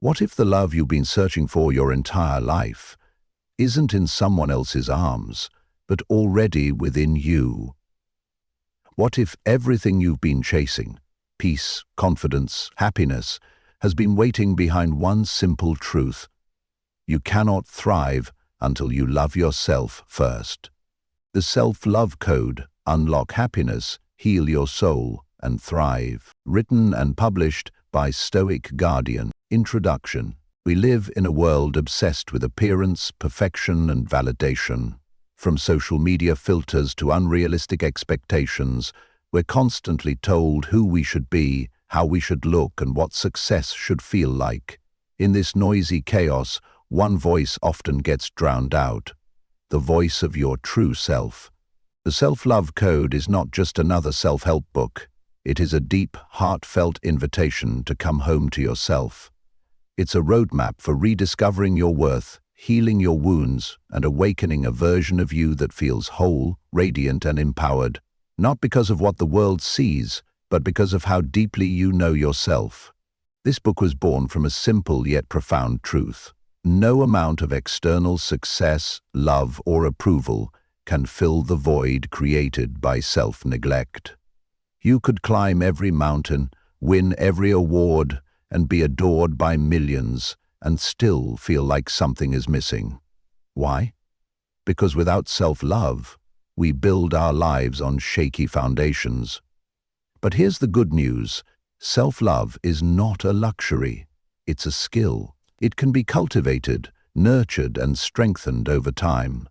What if the love you've been searching for your entire life isn't in someone else's arms, but already within you? What if everything you've been chasing, peace, confidence, happiness, has been waiting behind one simple truth? You cannot thrive until you love yourself first. The Self-Love Code: Unlock Happiness, Heal Your Soul, and Thrive. Written and published by Stoic Guardian. Introduction. We live in a world obsessed with appearance, perfection, and validation. From social media filters to unrealistic expectations, we're constantly told who we should be, how we should look, and what success should feel like. In this noisy chaos, one voice often gets drowned out: the voice of your true self. The Self-Love Code is not just another self-help book. It is a deep, heartfelt invitation to come home to yourself. It's a roadmap for rediscovering your worth, healing your wounds, and awakening a version of you that feels whole, radiant, and empowered, not because of what the world sees, but because of how deeply you know yourself. This book was born from a simple yet profound truth. No amount of external success, love, or approval can fill the void created by self-neglect. You could climb every mountain, win every award, and be adored by millions, and still feel like something is missing. Why? Because without self-love, we build our lives on shaky foundations. But here's the good news: self-love is not a luxury. It's a skill. It can be cultivated, nurtured, and strengthened over time.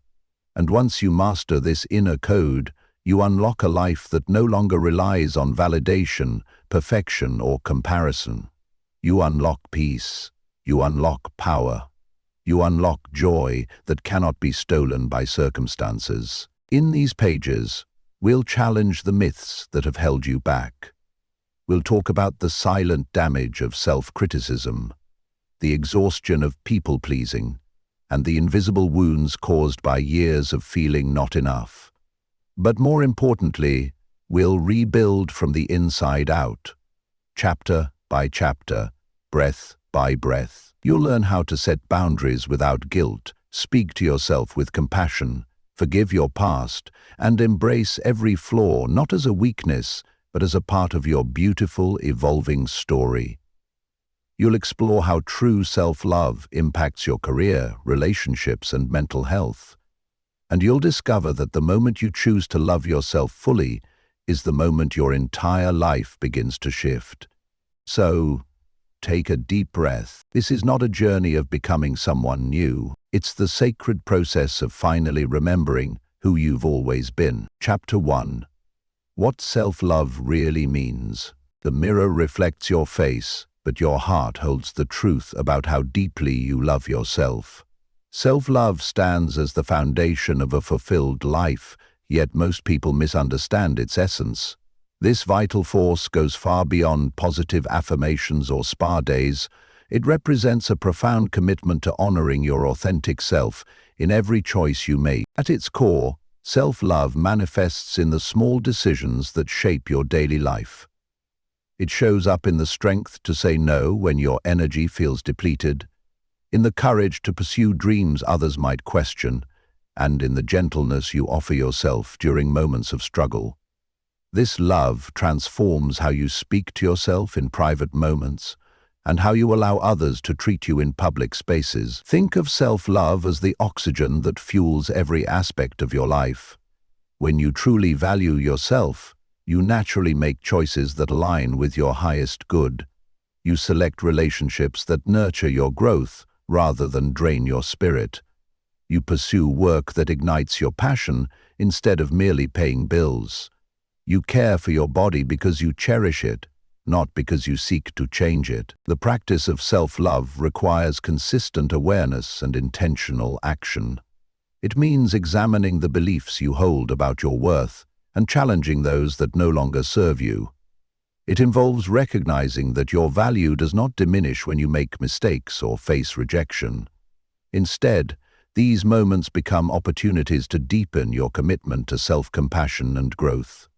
And once you master this inner code, you unlock a life that no longer relies on validation, perfection, or comparison. You unlock peace. You unlock power. You unlock joy that cannot be stolen by circumstances. In these pages, we'll challenge the myths that have held you back. We'll talk about the silent damage of self-criticism, the exhaustion of people-pleasing, and the invisible wounds caused by years of feeling not enough. But more importantly, we'll rebuild from the inside out. Chapter by chapter, breath by breath. You'll learn how to set boundaries without guilt, speak to yourself with compassion, forgive your past, and embrace every flaw not as a weakness, but as a part of your beautiful, evolving story. You'll explore how true self-love impacts your career, relationships, and mental health. And you'll discover that the moment you choose to love yourself fully is the moment your entire life begins to shift. So, take a deep breath. This is not a journey of becoming someone new. It's the sacred process of finally remembering who you've always been. Chapter 1. What self-love really means. The mirror reflects your face, but your heart holds the truth about how deeply you love yourself. Self-love stands as the foundation of a fulfilled life, yet most people misunderstand its essence. This vital force goes far beyond positive affirmations or spa days. It represents a profound commitment to honoring your authentic self in every choice you make. At its core, self-love manifests in the small decisions that shape your daily life. It shows up in the strength to say no when your energy feels depleted, in the courage to pursue dreams others might question, and in the gentleness you offer yourself during moments of struggle. This love transforms how you speak to yourself in private moments and how you allow others to treat you in public spaces. Think of self-love as the oxygen that fuels every aspect of your life. When you truly value yourself, you naturally make choices that align with your highest good. You select relationships that nurture your growth rather than drain your spirit. You pursue work that ignites your passion instead of merely paying bills. You care for your body because you cherish it, not because you seek to change it. The practice of self-love requires consistent awareness and intentional action. It means examining the beliefs you hold about your worth and challenging those that no longer serve you. It involves recognizing that your value does not diminish when you make mistakes or face rejection. Instead, these moments become opportunities to deepen your commitment to self-compassion and growth.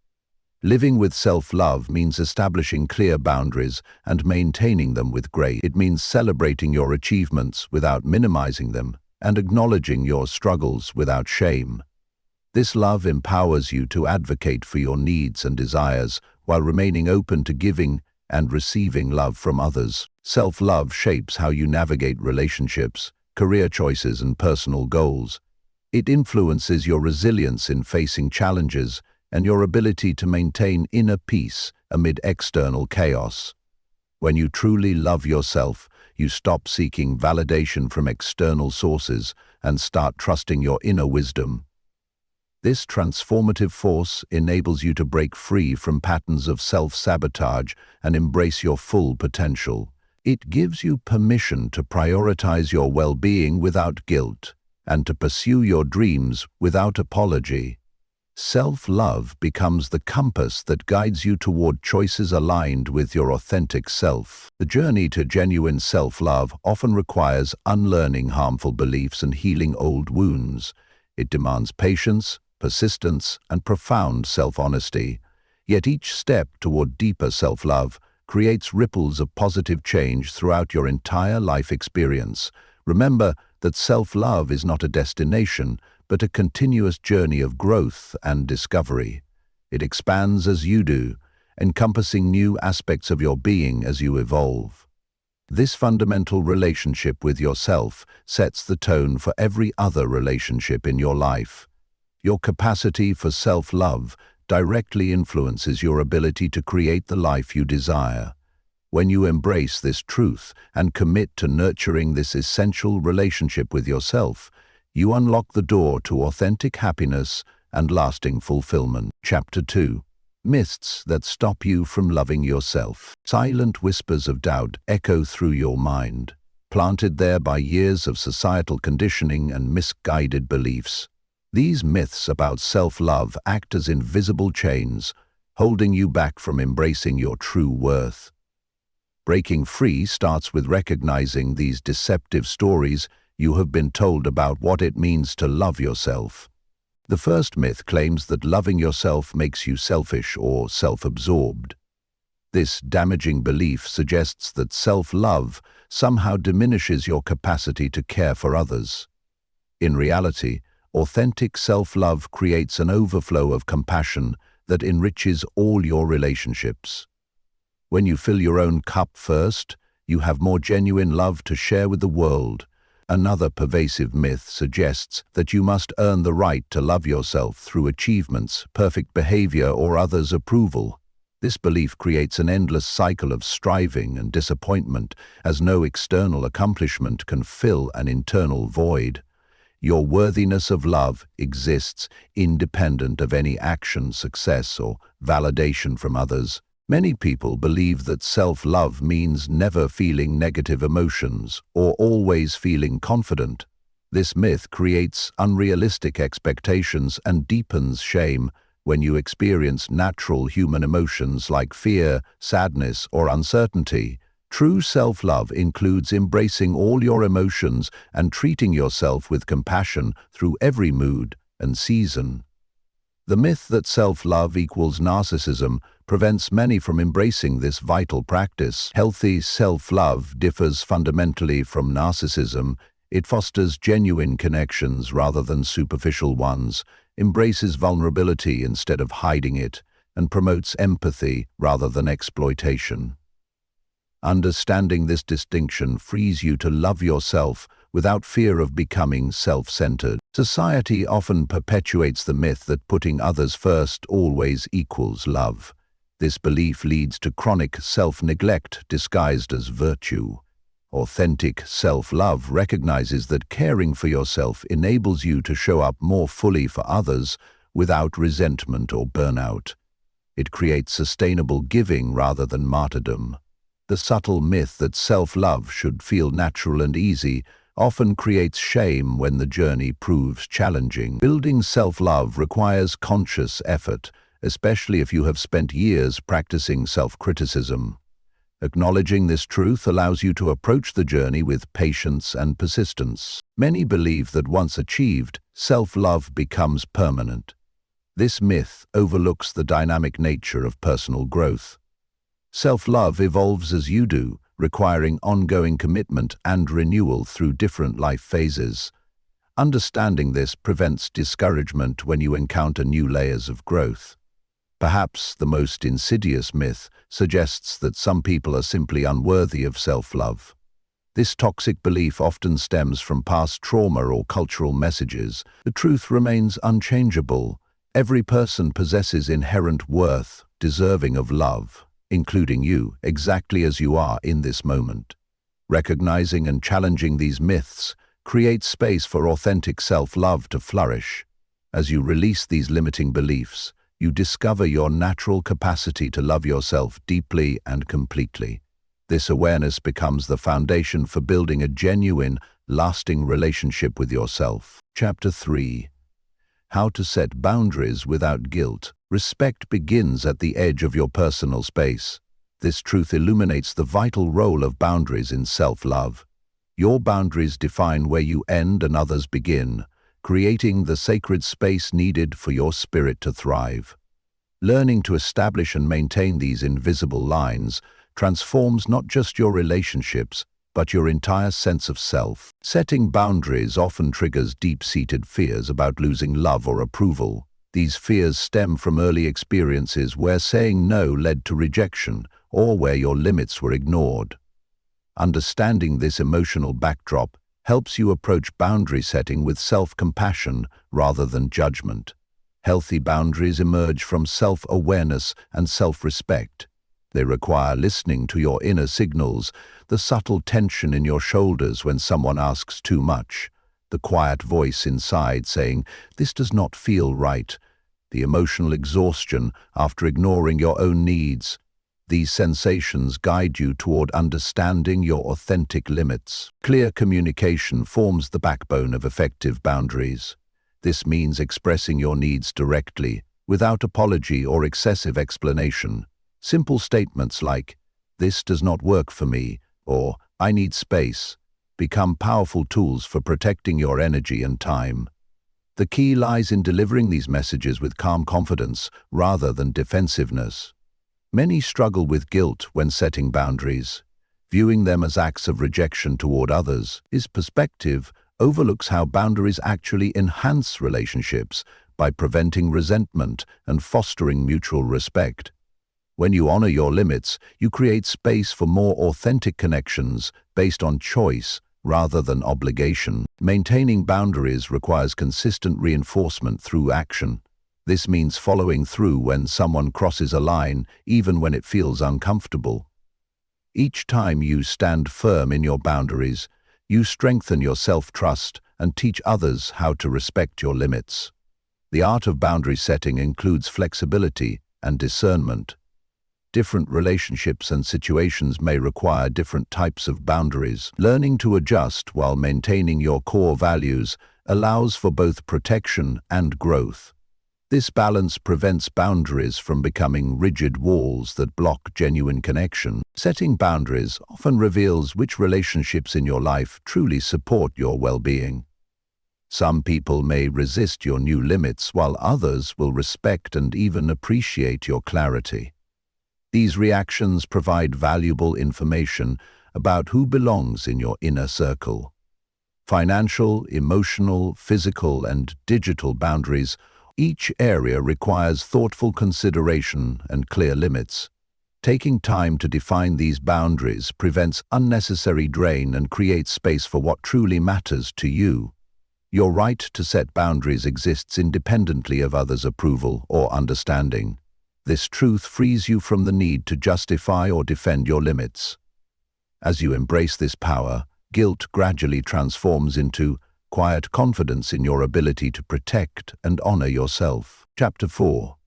Living with self-love means establishing clear boundaries and maintaining them with grace. It means celebrating your achievements without minimizing them and acknowledging your struggles without shame. This love empowers you to advocate for your needs and desires while remaining open to giving and receiving love from others. Self-love shapes how you navigate relationships, career choices, and personal goals. It influences your resilience in facing challenges and your ability to maintain inner peace amid external chaos. When you truly love yourself, you stop seeking validation from external sources and start trusting your inner wisdom. This transformative force enables you to break free from patterns of self-sabotage and embrace your full potential. It gives you permission to prioritize your well-being without guilt and to pursue your dreams without apology. Self-love becomes the compass that guides you toward choices aligned with your authentic self. The journey to genuine self-love often requires unlearning harmful beliefs and healing old wounds. It demands patience, persistence, and profound self-honesty. Yet each step toward deeper self-love creates ripples of positive change throughout your entire life experience. Remember that self-love is not a destination, but a continuous journey of growth and discovery. It expands as you do, encompassing new aspects of your being as you evolve. This fundamental relationship with yourself sets the tone for every other relationship in your life. Your capacity for self-love directly influences your ability to create the life you desire. When you embrace this truth and commit to nurturing this essential relationship with yourself, you unlock the door to authentic happiness and lasting fulfillment. Chapter 2. Myths that stop you from loving yourself. Silent whispers of doubt echo through your mind, planted there by years of societal conditioning and misguided beliefs. These myths about self-love act as invisible chains, holding you back from embracing your true worth. Breaking free starts with recognizing these deceptive stories you have been told about what it means to love yourself. The first myth claims that loving yourself makes you selfish or self-absorbed. This damaging belief suggests that self-love somehow diminishes your capacity to care for others. In reality, authentic self-love creates an overflow of compassion that enriches all your relationships. When you fill your own cup first, you have more genuine love to share with the world. Another pervasive myth suggests that you must earn the right to love yourself through achievements, perfect behavior, or others' approval. This belief creates an endless cycle of striving and disappointment, as no external accomplishment can fill an internal void. Your worthiness of love exists independent of any action, success, or validation from others. Many people believe that self-love means never feeling negative emotions or always feeling confident. This myth creates unrealistic expectations and deepens shame when you experience natural human emotions like fear, sadness, or uncertainty. True self-love includes embracing all your emotions and treating yourself with compassion through every mood and season. The myth that self-love equals narcissism prevents many from embracing this vital practice. Healthy self-love differs fundamentally from narcissism. It fosters genuine connections rather than superficial ones, embraces vulnerability instead of hiding it, and promotes empathy rather than exploitation. Understanding this distinction frees you to love yourself without fear of becoming self-centered. Society often perpetuates the myth that putting others first always equals love. This belief leads to chronic self-neglect disguised as virtue. Authentic self-love recognizes that caring for yourself enables you to show up more fully for others without resentment or burnout. It creates sustainable giving rather than martyrdom. The subtle myth that self-love should feel natural and easy often creates shame when the journey proves challenging. Building self-love requires conscious effort, especially if you have spent years practicing self-criticism. Acknowledging this truth allows you to approach the journey with patience and persistence. Many believe that once achieved, self-love becomes permanent. This myth overlooks the dynamic nature of personal growth. Self-love evolves as you do, requiring ongoing commitment and renewal through different life phases. Understanding this prevents discouragement when you encounter new layers of growth. Perhaps the most insidious myth suggests that some people are simply unworthy of self-love. This toxic belief often stems from past trauma or cultural messages. The truth remains unchangeable. Every person possesses inherent worth, deserving of love, including you, exactly as you are in this moment. Recognizing and challenging these myths creates space for authentic self-love to flourish. As you release these limiting beliefs, you discover your natural capacity to love yourself deeply and completely. This awareness becomes the foundation for building a genuine, lasting relationship with yourself. Chapter 3. How to set boundaries without guilt. Respect begins at the edge of your personal space. This truth illuminates the vital role of boundaries in self-love. Your boundaries define where you end and others begin, creating the sacred space needed for your spirit to thrive. Learning to establish and maintain these invisible lines transforms not just your relationships, but your entire sense of self. Setting boundaries often triggers deep-seated fears about losing love or approval. These fears stem from early experiences where saying no led to rejection or where your limits were ignored. Understanding this emotional backdrop helps you approach boundary setting with self-compassion rather than judgment. Healthy boundaries emerge from self-awareness and self-respect. They require listening to your inner signals, the subtle tension in your shoulders when someone asks too much, the quiet voice inside saying, "This does not feel right," the emotional exhaustion after ignoring your own needs. These sensations guide you toward understanding your authentic limits. Clear communication forms the backbone of effective boundaries. This means expressing your needs directly, without apology or excessive explanation. Simple statements like, "This does not work for me," or "I need space," become powerful tools for protecting your energy and time. The key lies in delivering these messages with calm confidence rather than defensiveness. Many struggle with guilt when setting boundaries. Viewing them as acts of rejection toward others, this perspective overlooks how boundaries actually enhance relationships by preventing resentment and fostering mutual respect. When you honor your limits, you create space for more authentic connections based on choice rather than obligation. Maintaining boundaries requires consistent reinforcement through action. This means following through when someone crosses a line, even when it feels uncomfortable. Each time you stand firm in your boundaries, you strengthen your self-trust and teach others how to respect your limits. The art of boundary setting includes flexibility and discernment. Different relationships and situations may require different types of boundaries. Learning to adjust while maintaining your core values allows for both protection and growth. This balance prevents boundaries from becoming rigid walls that block genuine connection. Setting boundaries often reveals which relationships in your life truly support your well-being. Some people may resist your new limits, while others will respect and even appreciate your clarity. These reactions provide valuable information about who belongs in your inner circle. Financial, emotional, physical, and digital boundaries, each area requires thoughtful consideration and clear limits. Taking time to define these boundaries prevents unnecessary drain and creates space for what truly matters to you. Your right to set boundaries exists independently of others' approval or understanding. This truth frees you from the need to justify or defend your limits. As you embrace this power, guilt gradually transforms into quiet confidence in your ability to protect and honor yourself. Chapter 4.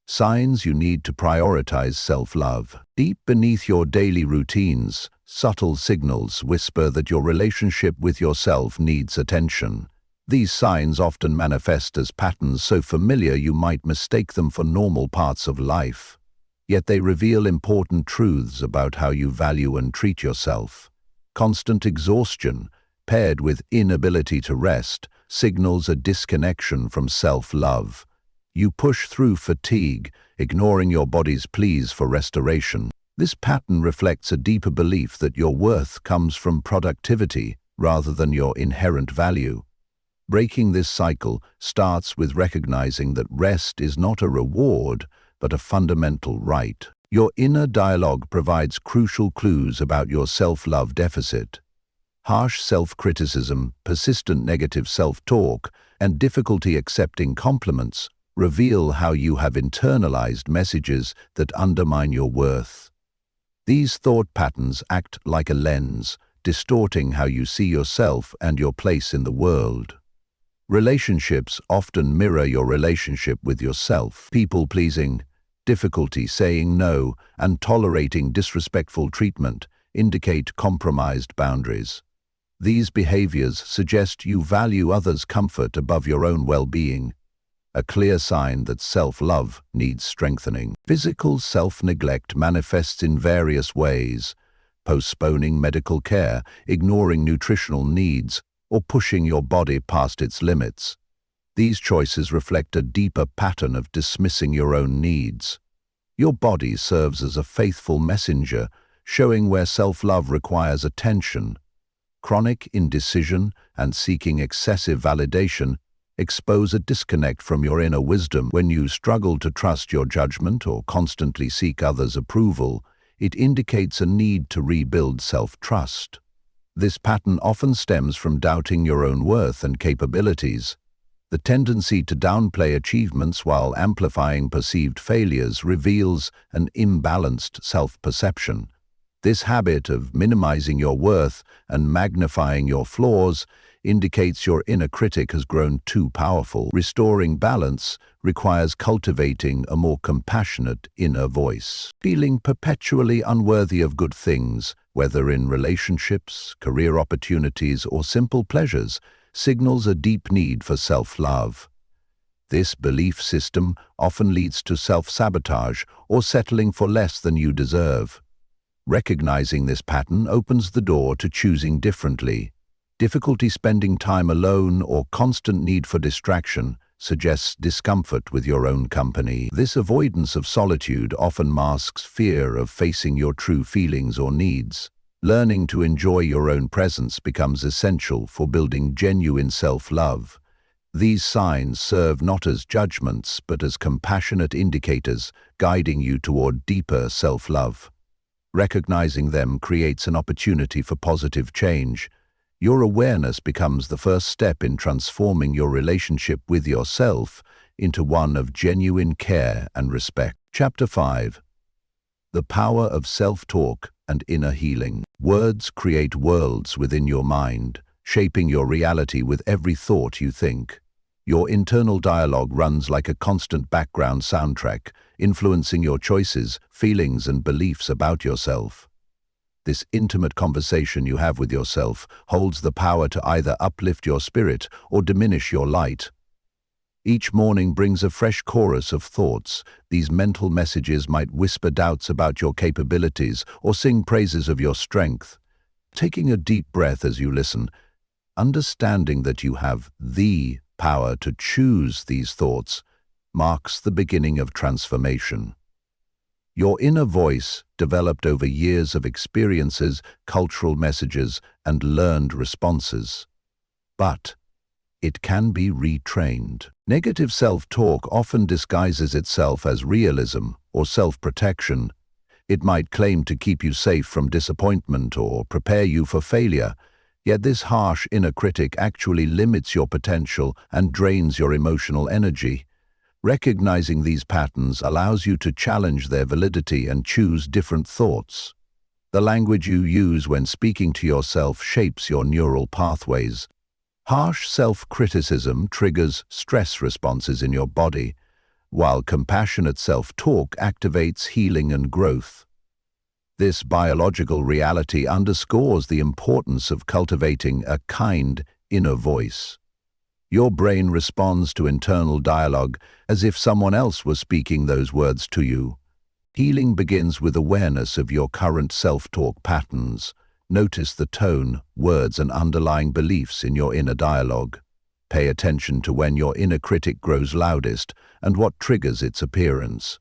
Signs you need to prioritize self-love. Deep beneath your daily routines, subtle signals whisper that your relationship with yourself needs attention. These signs often manifest as patterns so familiar you might mistake them for normal parts of life. Yet they reveal important truths about how you value and treat yourself. Constant exhaustion, paired with inability to rest, signals a disconnection from self-love. You push through fatigue, ignoring your body's pleas for restoration. This pattern reflects a deeper belief that your worth comes from productivity rather than your inherent value. Breaking this cycle starts with recognizing that rest is not a reward, but a fundamental right. Your inner dialogue provides crucial clues about your self-love deficit. Harsh self-criticism, persistent negative self-talk, and difficulty accepting compliments reveal how you have internalized messages that undermine your worth. These thought patterns act like a lens, distorting how you see yourself and your place in the world. Relationships often mirror your relationship with yourself. People-pleasing, difficulty saying no, and tolerating disrespectful treatment indicate compromised boundaries. These behaviors suggest you value others' comfort above your own well-being, a clear sign that self-love needs strengthening. Physical self-neglect manifests in various ways: postponing medical care, ignoring nutritional needs, or pushing your body past its limits. These choices reflect a deeper pattern of dismissing your own needs. Your body serves as a faithful messenger, showing where self-love requires attention. Chronic indecision and seeking excessive validation expose a disconnect from your inner wisdom. When you struggle to trust your judgment or constantly seek others' approval, it indicates a need to rebuild self-trust. This pattern often stems from doubting your own worth and capabilities. The tendency to downplay achievements while amplifying perceived failures reveals an imbalanced self-perception. This habit of minimizing your worth and magnifying your flaws indicates your inner critic has grown too powerful. Restoring balance requires cultivating a more compassionate inner voice. Feeling perpetually unworthy of good things, whether in relationships, career opportunities, or simple pleasures, signals a deep need for self-love. This belief system often leads to self-sabotage or settling for less than you deserve. Recognizing this pattern opens the door to choosing differently. Difficulty spending time alone or constant need for distraction suggests discomfort with your own company. This avoidance of solitude often masks fear of facing your true feelings or needs. Learning to enjoy your own presence becomes essential for building genuine self-love. These signs serve not as judgments but as compassionate indicators guiding you toward deeper self-love. Recognizing them creates an opportunity for positive change. Your awareness becomes the first step in transforming your relationship with yourself into one of genuine care and respect. Chapter 5. The Power of Self-Talk and Inner Healing. Words create worlds within your mind, shaping your reality with every thought you think. Your internal dialogue runs like a constant background soundtrack, influencing your choices, feelings, and beliefs about yourself. This intimate conversation you have with yourself holds the power to either uplift your spirit or diminish your light. Each morning brings a fresh chorus of thoughts. These mental messages might whisper doubts about your capabilities or sing praises of your strength. Taking a deep breath as you listen, understanding that you have the power to choose these thoughts marks the beginning of transformation. Your inner voice, developed over years of experiences, cultural messages, and learned responses. But it can be retrained. Negative self-talk often disguises itself as realism or self-protection. It might claim to keep you safe from disappointment or prepare you for failure, yet this harsh inner critic actually limits your potential and drains your emotional energy. Recognizing these patterns allows you to challenge their validity and choose different thoughts. The language you use when speaking to yourself shapes your neural pathways. Harsh self-criticism triggers stress responses in your body, while compassionate self-talk activates healing and growth. This biological reality underscores the importance of cultivating a kind inner voice. Your brain responds to internal dialogue as if someone else was speaking those words to you. Healing begins with awareness of your current self-talk patterns. Notice the tone, words, and underlying beliefs in your inner dialogue. Pay attention to when your inner critic grows loudest and what triggers its appearance.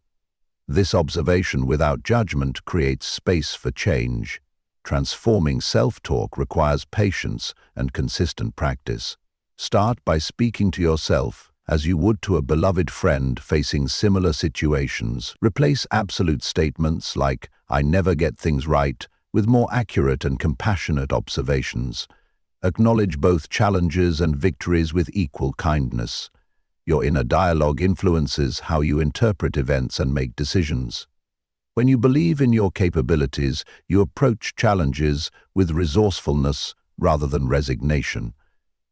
This observation without judgment creates space for change. Transforming self-talk requires patience and consistent practice. Start by speaking to yourself as you would to a beloved friend facing similar situations. Replace absolute statements like, "I never get things right," with more accurate and compassionate observations. Acknowledge both challenges and victories with equal kindness. Your inner dialogue influences how you interpret events and make decisions. When you believe in your capabilities, you approach challenges with resourcefulness rather than resignation.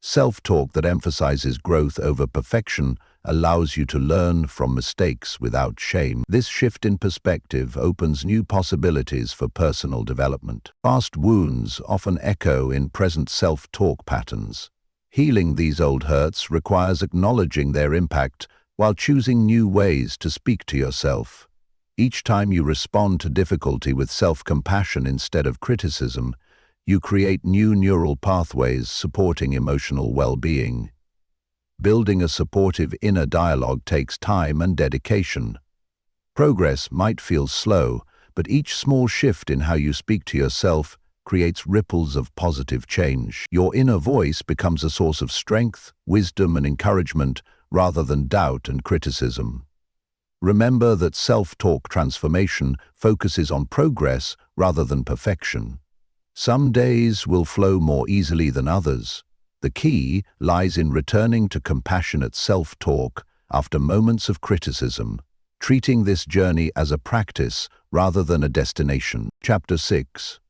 Self-talk that emphasizes growth over perfection allows you to learn from mistakes without shame. This shift in perspective opens new possibilities for personal development. Past wounds often echo in present self-talk patterns. Healing these old hurts requires acknowledging their impact while choosing new ways to speak to yourself. Each time you respond to difficulty with self-compassion instead of criticism, you create new neural pathways supporting emotional well-being. Building a supportive inner dialogue takes time and dedication. Progress might feel slow, but each small shift in how you speak to yourself creates ripples of positive change. Your inner voice becomes a source of strength, wisdom, and encouragement rather than doubt and criticism. Remember that self-talk transformation focuses on progress rather than perfection. Some days will flow more easily than others. The key lies in returning to compassionate self-talk after moments of criticism, treating this journey as a practice rather than a destination. Chapter 6.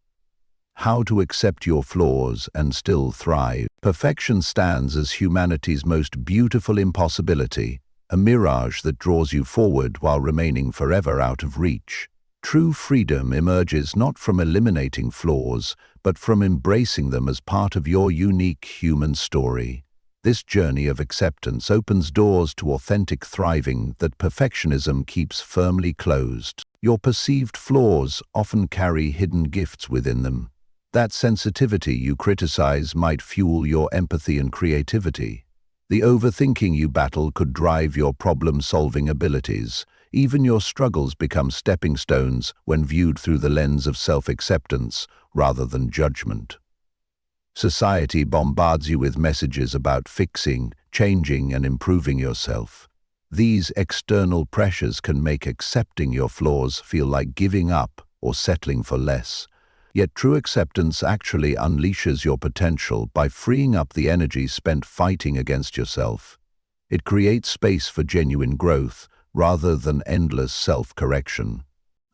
How to accept your flaws and still thrive. Perfection stands as humanity's most beautiful impossibility, a mirage that draws you forward while remaining forever out of reach. True freedom emerges not from eliminating flaws, but from embracing them as part of your unique human story. This journey of acceptance opens doors to authentic thriving that perfectionism keeps firmly closed. Your perceived flaws often carry hidden gifts within them. That sensitivity you criticize might fuel your empathy and creativity. The overthinking you battle could drive your problem-solving abilities. Even your struggles become stepping stones when viewed through the lens of self-acceptance rather than judgment. Society bombards you with messages about fixing, changing, and improving yourself. These external pressures can make accepting your flaws feel like giving up or settling for less. Yet true acceptance actually unleashes your potential by freeing up the energy spent fighting against yourself. It creates space for genuine growth rather than endless self-correction.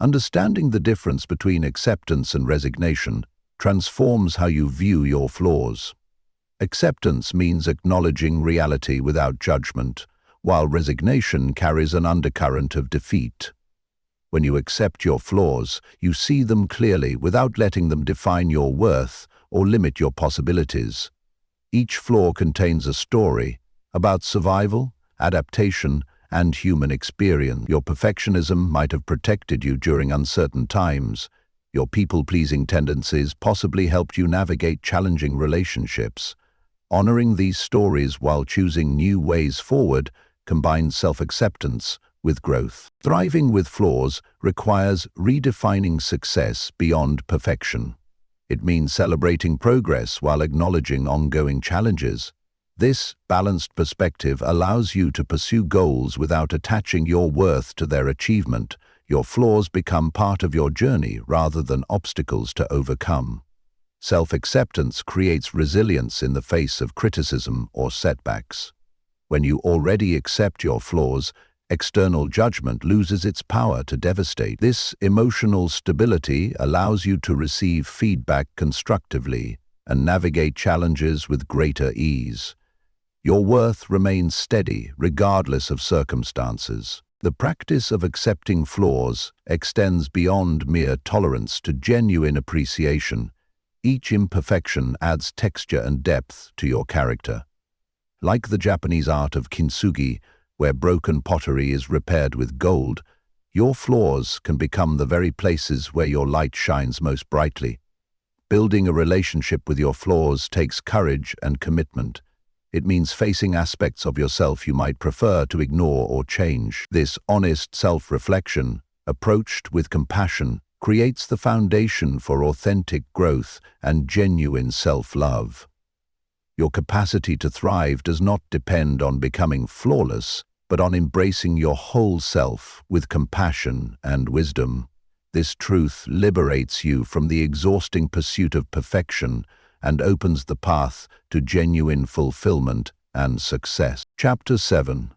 Understanding the difference between acceptance and resignation transforms how you view your flaws. Acceptance means acknowledging reality without judgment, while resignation carries an undercurrent of defeat. When you accept your flaws, you see them clearly without letting them define your worth or limit your possibilities. Each flaw contains a story about survival, adaptation, and human experience. Your perfectionism might have protected you during uncertain times. Your people-pleasing tendencies possibly helped you navigate challenging relationships. Honoring these stories while choosing new ways forward combines self-acceptance with growth. Thriving with flaws requires redefining success beyond perfection. It means celebrating progress while acknowledging ongoing challenges. This balanced perspective allows you to pursue goals without attaching your worth to their achievement. Your flaws become part of your journey rather than obstacles to overcome. Self-acceptance creates resilience in the face of criticism or setbacks. When you already accept your flaws, external judgment loses its power to devastate. This emotional stability allows you to receive feedback constructively and navigate challenges with greater ease. Your worth remains steady regardless of circumstances. The practice of accepting flaws extends beyond mere tolerance to genuine appreciation. Each imperfection adds texture and depth to your character. Like the Japanese art of kintsugi, where broken pottery is repaired with gold, your flaws can become the very places where your light shines most brightly. Building a relationship with your flaws takes courage and commitment. It means facing aspects of yourself you might prefer to ignore or change. This honest self-reflection, approached with compassion, creates the foundation for authentic growth and genuine self-love. Your capacity to thrive does not depend on becoming flawless, but on embracing your whole self with compassion and wisdom. This truth liberates you from the exhausting pursuit of perfection and opens the path to genuine fulfillment and success. Chapter 7.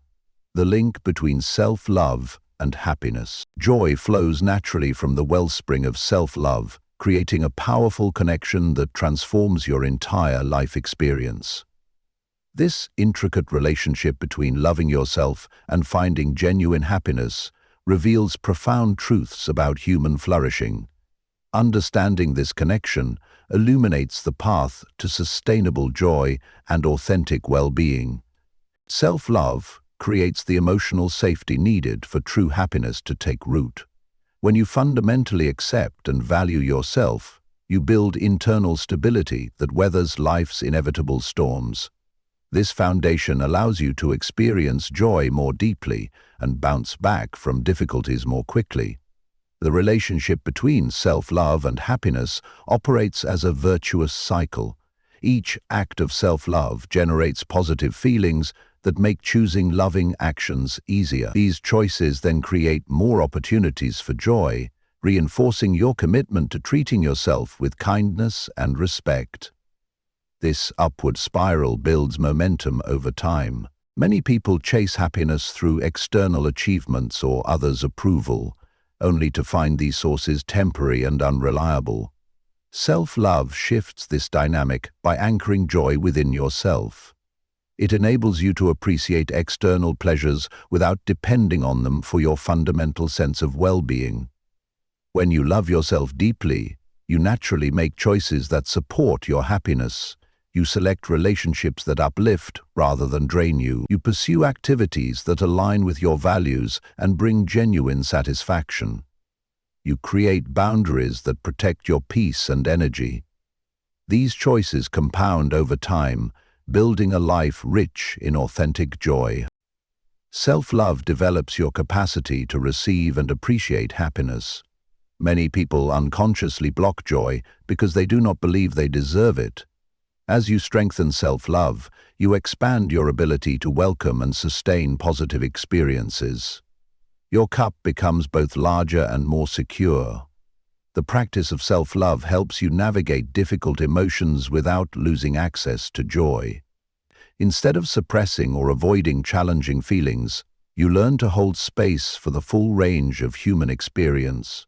The link between self-love and happiness. Joy flows naturally from the wellspring of self-love, creating a powerful connection that transforms your entire life experience. This intricate relationship between loving yourself and finding genuine happiness reveals profound truths about human flourishing. Understanding this connection illuminates the path to sustainable joy and authentic well-being. Self-love creates the emotional safety needed for true happiness to take root. When you fundamentally accept and value yourself, you build internal stability that weathers life's inevitable storms. This foundation allows you to experience joy more deeply and bounce back from difficulties more quickly. The relationship between self-love and happiness operates as a virtuous cycle. Each act of self-love generates positive feelings that make choosing loving actions easier. These choices then create more opportunities for joy, reinforcing your commitment to treating yourself with kindness and respect. This upward spiral builds momentum over time. Many people chase happiness through external achievements or others' approval, only to find these sources temporary and unreliable. Self-love shifts this dynamic by anchoring joy within yourself. It enables you to appreciate external pleasures without depending on them for your fundamental sense of well-being. When you love yourself deeply, you naturally make choices that support your happiness. You select relationships that uplift rather than drain you. You pursue activities that align with your values and bring genuine satisfaction. You create boundaries that protect your peace and energy. These choices compound over time, building a life rich in authentic joy. Self-love develops your capacity to receive and appreciate happiness. Many people unconsciously block joy because they do not believe they deserve it. As you strengthen self-love, you expand your ability to welcome and sustain positive experiences. Your cup becomes both larger and more secure. The practice of self-love helps you navigate difficult emotions without losing access to joy. Instead of suppressing or avoiding challenging feelings, you learn to hold space for the full range of human experience.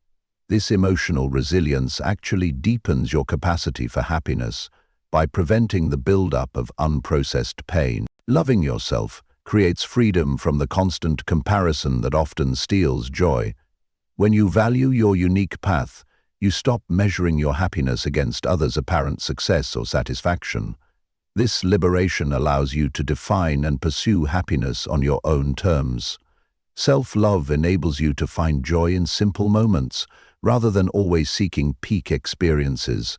This emotional resilience actually deepens your capacity for happiness by preventing the buildup of unprocessed pain. Loving yourself creates freedom from the constant comparison that often steals joy. When you value your unique path, you stop measuring your happiness against others' apparent success or satisfaction. This liberation allows you to define and pursue happiness on your own terms. Self-love enables you to find joy in simple moments, rather than always seeking peak experiences.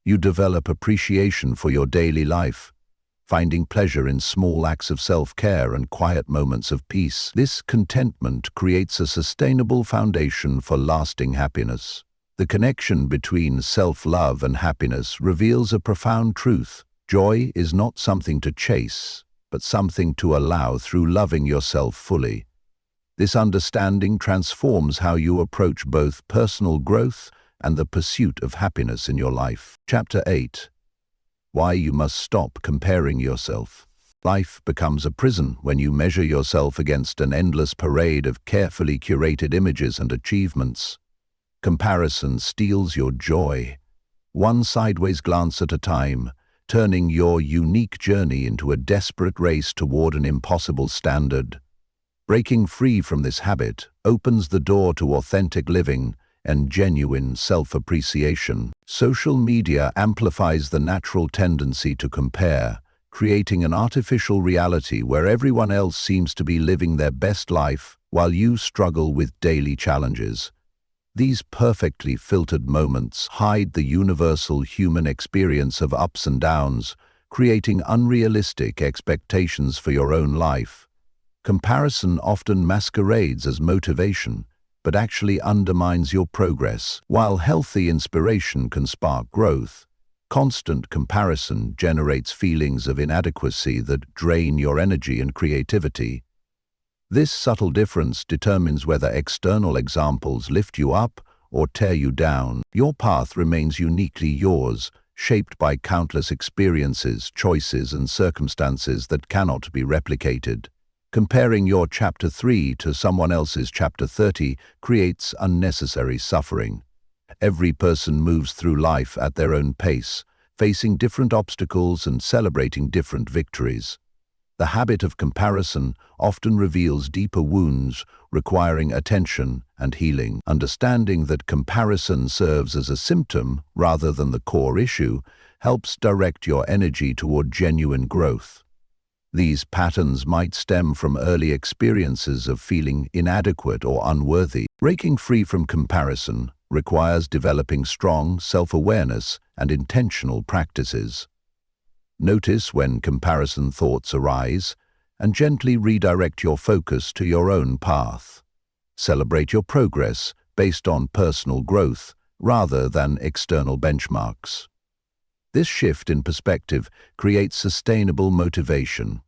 You develop appreciation for your daily life, finding pleasure in small acts of self-care and quiet moments of peace. This contentment creates a sustainable foundation for lasting happiness. The connection between self-love and happiness reveals a profound truth. Joy is not something to chase, but something to allow through loving yourself fully. This understanding transforms how you approach both personal growth and the pursuit of happiness in your life. Chapter 8. Why you must stop comparing yourself. Life becomes a prison when you measure yourself against an endless parade of carefully curated images and achievements. Comparison steals your joy, one sideways glance at a time, turning your unique journey into a desperate race toward an impossible standard. Breaking free from this habit opens the door to authentic living and genuine self-appreciation. Social media amplifies the natural tendency to compare, creating an artificial reality where everyone else seems to be living their best life while you struggle with daily challenges. These perfectly filtered moments hide the universal human experience of ups and downs, creating unrealistic expectations for your own life. Comparison often masquerades as motivation, but actually undermines your progress. While healthy inspiration can spark growth, constant comparison generates feelings of inadequacy that drain your energy and creativity. This subtle difference determines whether external examples lift you up or tear you down. Your path remains uniquely yours, shaped by countless experiences, choices, and circumstances that cannot be replicated. Comparing your chapter 3 to someone else's chapter 30 creates unnecessary suffering. Every person moves through life at their own pace, facing different obstacles and celebrating different victories. The habit of comparison often reveals deeper wounds, requiring attention and healing. Understanding that comparison serves as a symptom rather than the core issue helps direct your energy toward genuine growth. These patterns might stem from early experiences of feeling inadequate or unworthy. Breaking free from comparison requires developing strong self-awareness and intentional practices. Notice when comparison thoughts arise and gently redirect your focus to your own path. Celebrate your progress based on personal growth rather than external benchmarks. This shift in perspective creates sustainable motivation.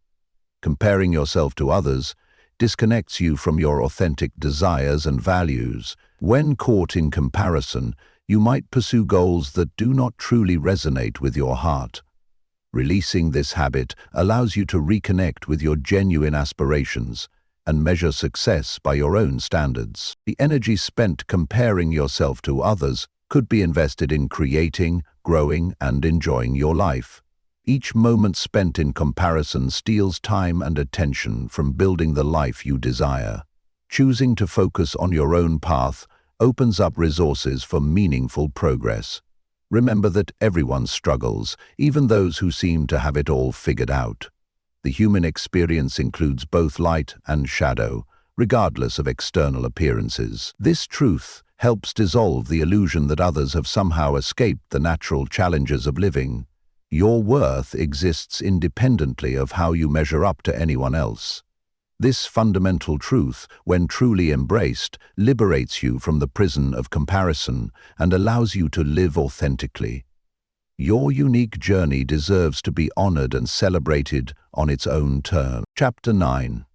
Comparing yourself to others disconnects you from your authentic desires and values. When caught in comparison, you might pursue goals that do not truly resonate with your heart. Releasing this habit allows you to reconnect with your genuine aspirations and measure success by your own standards. The energy spent comparing yourself to others could be invested in creating, growing, and enjoying your life. Each moment spent in comparison steals time and attention from building the life you desire. Choosing to focus on your own path opens up resources for meaningful progress. Remember that everyone struggles, even those who seem to have it all figured out. The human experience includes both light and shadow, regardless of external appearances. This truth helps dissolve the illusion that others have somehow escaped the natural challenges of living. Your worth exists independently of how you measure up to anyone else. This fundamental truth, when truly embraced, liberates you from the prison of comparison and allows you to live authentically. Your unique journey deserves to be honored and celebrated on its own terms. Chapter 9.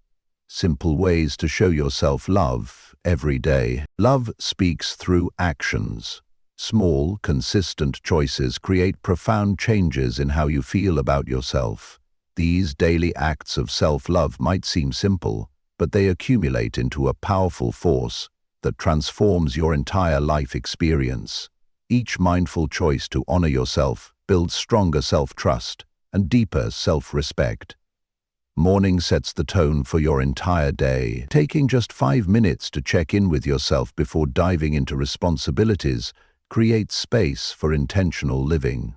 Simple ways to show yourself love every day. Love speaks through actions. Small, consistent choices create profound changes in how you feel about yourself. These daily acts of self-love might seem simple, but they accumulate into a powerful force that transforms your entire life experience. Each mindful choice to honor yourself builds stronger self-trust and deeper self-respect. Morning sets the tone for your entire day. Taking just 5 minutes to check in with yourself before diving into responsibilities creates space for intentional living.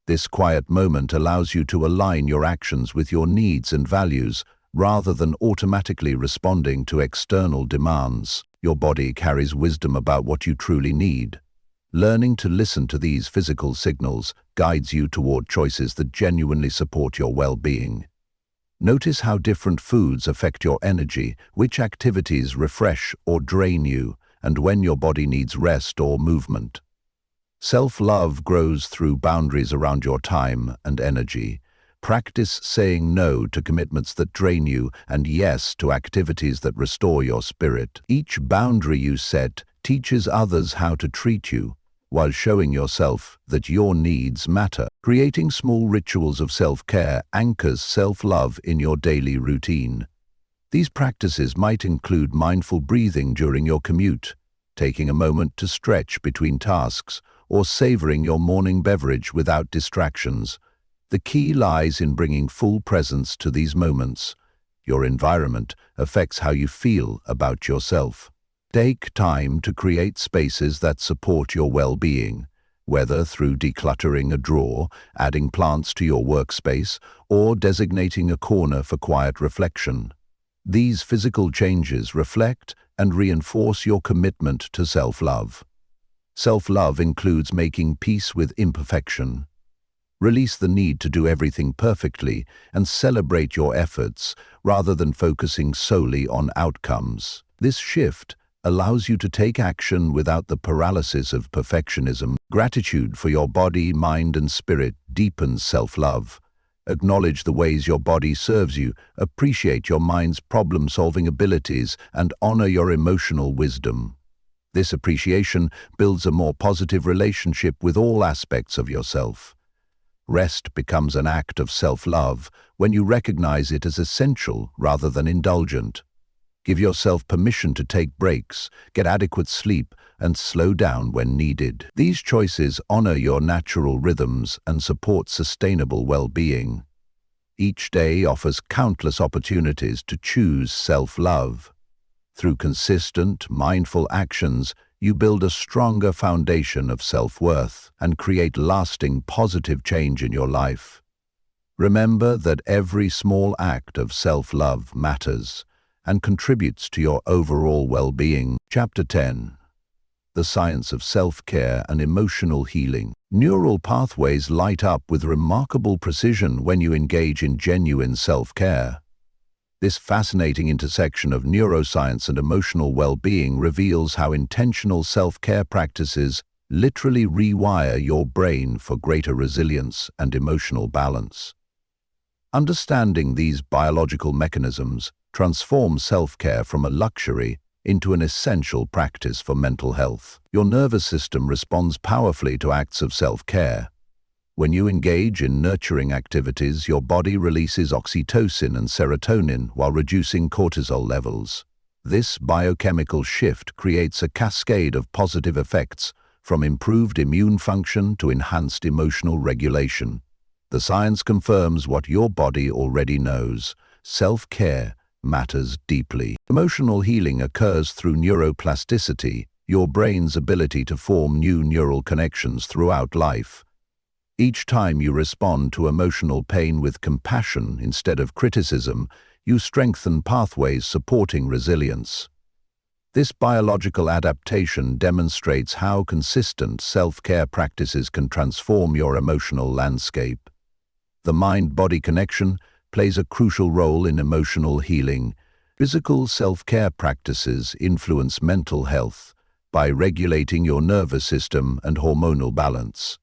This quiet moment allows you to align your actions with your needs and values rather than automatically responding to external demands. Your body carries wisdom about what you truly need. Learning to listen to these physical signals guides you toward choices that genuinely support your well-being. Notice how different foods affect your energy, which activities refresh or drain you, and when your body needs rest or movement. Self-love grows through boundaries around your time and energy. Practice saying no to commitments that drain you and yes to activities that restore your spirit. Each boundary you set teaches others how to treat you, while showing yourself that your needs matter. Creating small rituals of self-care anchors self-love in your daily routine. These practices might include mindful breathing during your commute, taking a moment to stretch between tasks, or savoring your morning beverage without distractions. The key lies in bringing full presence to these moments. Your environment affects how you feel about yourself. Take time to create spaces that support your well-being, whether through decluttering a drawer, adding plants to your workspace, or designating a corner for quiet reflection. These physical changes reflect and reinforce your commitment to self-love. Self-love includes making peace with imperfection. Release the need to do everything perfectly and celebrate your efforts rather than focusing solely on outcomes. This shift allows you to take action without the paralysis of perfectionism. Gratitude for your body, mind, and spirit deepens self-love. Acknowledge the ways your body serves you, appreciate your mind's problem-solving abilities, and honor your emotional wisdom. This appreciation builds a more positive relationship with all aspects of yourself. Rest becomes an act of self-love when you recognize it as essential rather than indulgent. Give yourself permission to take breaks, get adequate sleep, and slow down when needed. These choices honor your natural rhythms and support sustainable well-being. Each day offers countless opportunities to choose self-love. Through consistent, mindful actions, you build a stronger foundation of self-worth and create lasting positive change in your life. Remember that every small act of self-love matters and contributes to your overall well-being. Chapter 10. The Science of Self-Care and Emotional Healing. Neural pathways light up with remarkable precision when you engage in genuine self-care. This fascinating intersection of neuroscience and emotional well-being reveals how intentional self-care practices literally rewire your brain for greater resilience and emotional balance. Understanding these biological mechanisms transforms self-care from a luxury into an essential practice for mental health. Your nervous system responds powerfully to acts of self-care. When you engage in nurturing activities, your body releases oxytocin and serotonin while reducing cortisol levels. This biochemical shift creates a cascade of positive effects, from improved immune function to enhanced emotional regulation. The science confirms what your body already knows: self-care matters deeply. Emotional healing occurs through neuroplasticity, your brain's ability to form new neural connections throughout life. Each time you respond to emotional pain with compassion instead of criticism, you strengthen pathways supporting resilience. This biological adaptation demonstrates how consistent self-care practices can transform your emotional landscape. The mind-body connection plays a crucial role in emotional healing. Physical self-care practices influence mental health by regulating your nervous system and hormonal balance.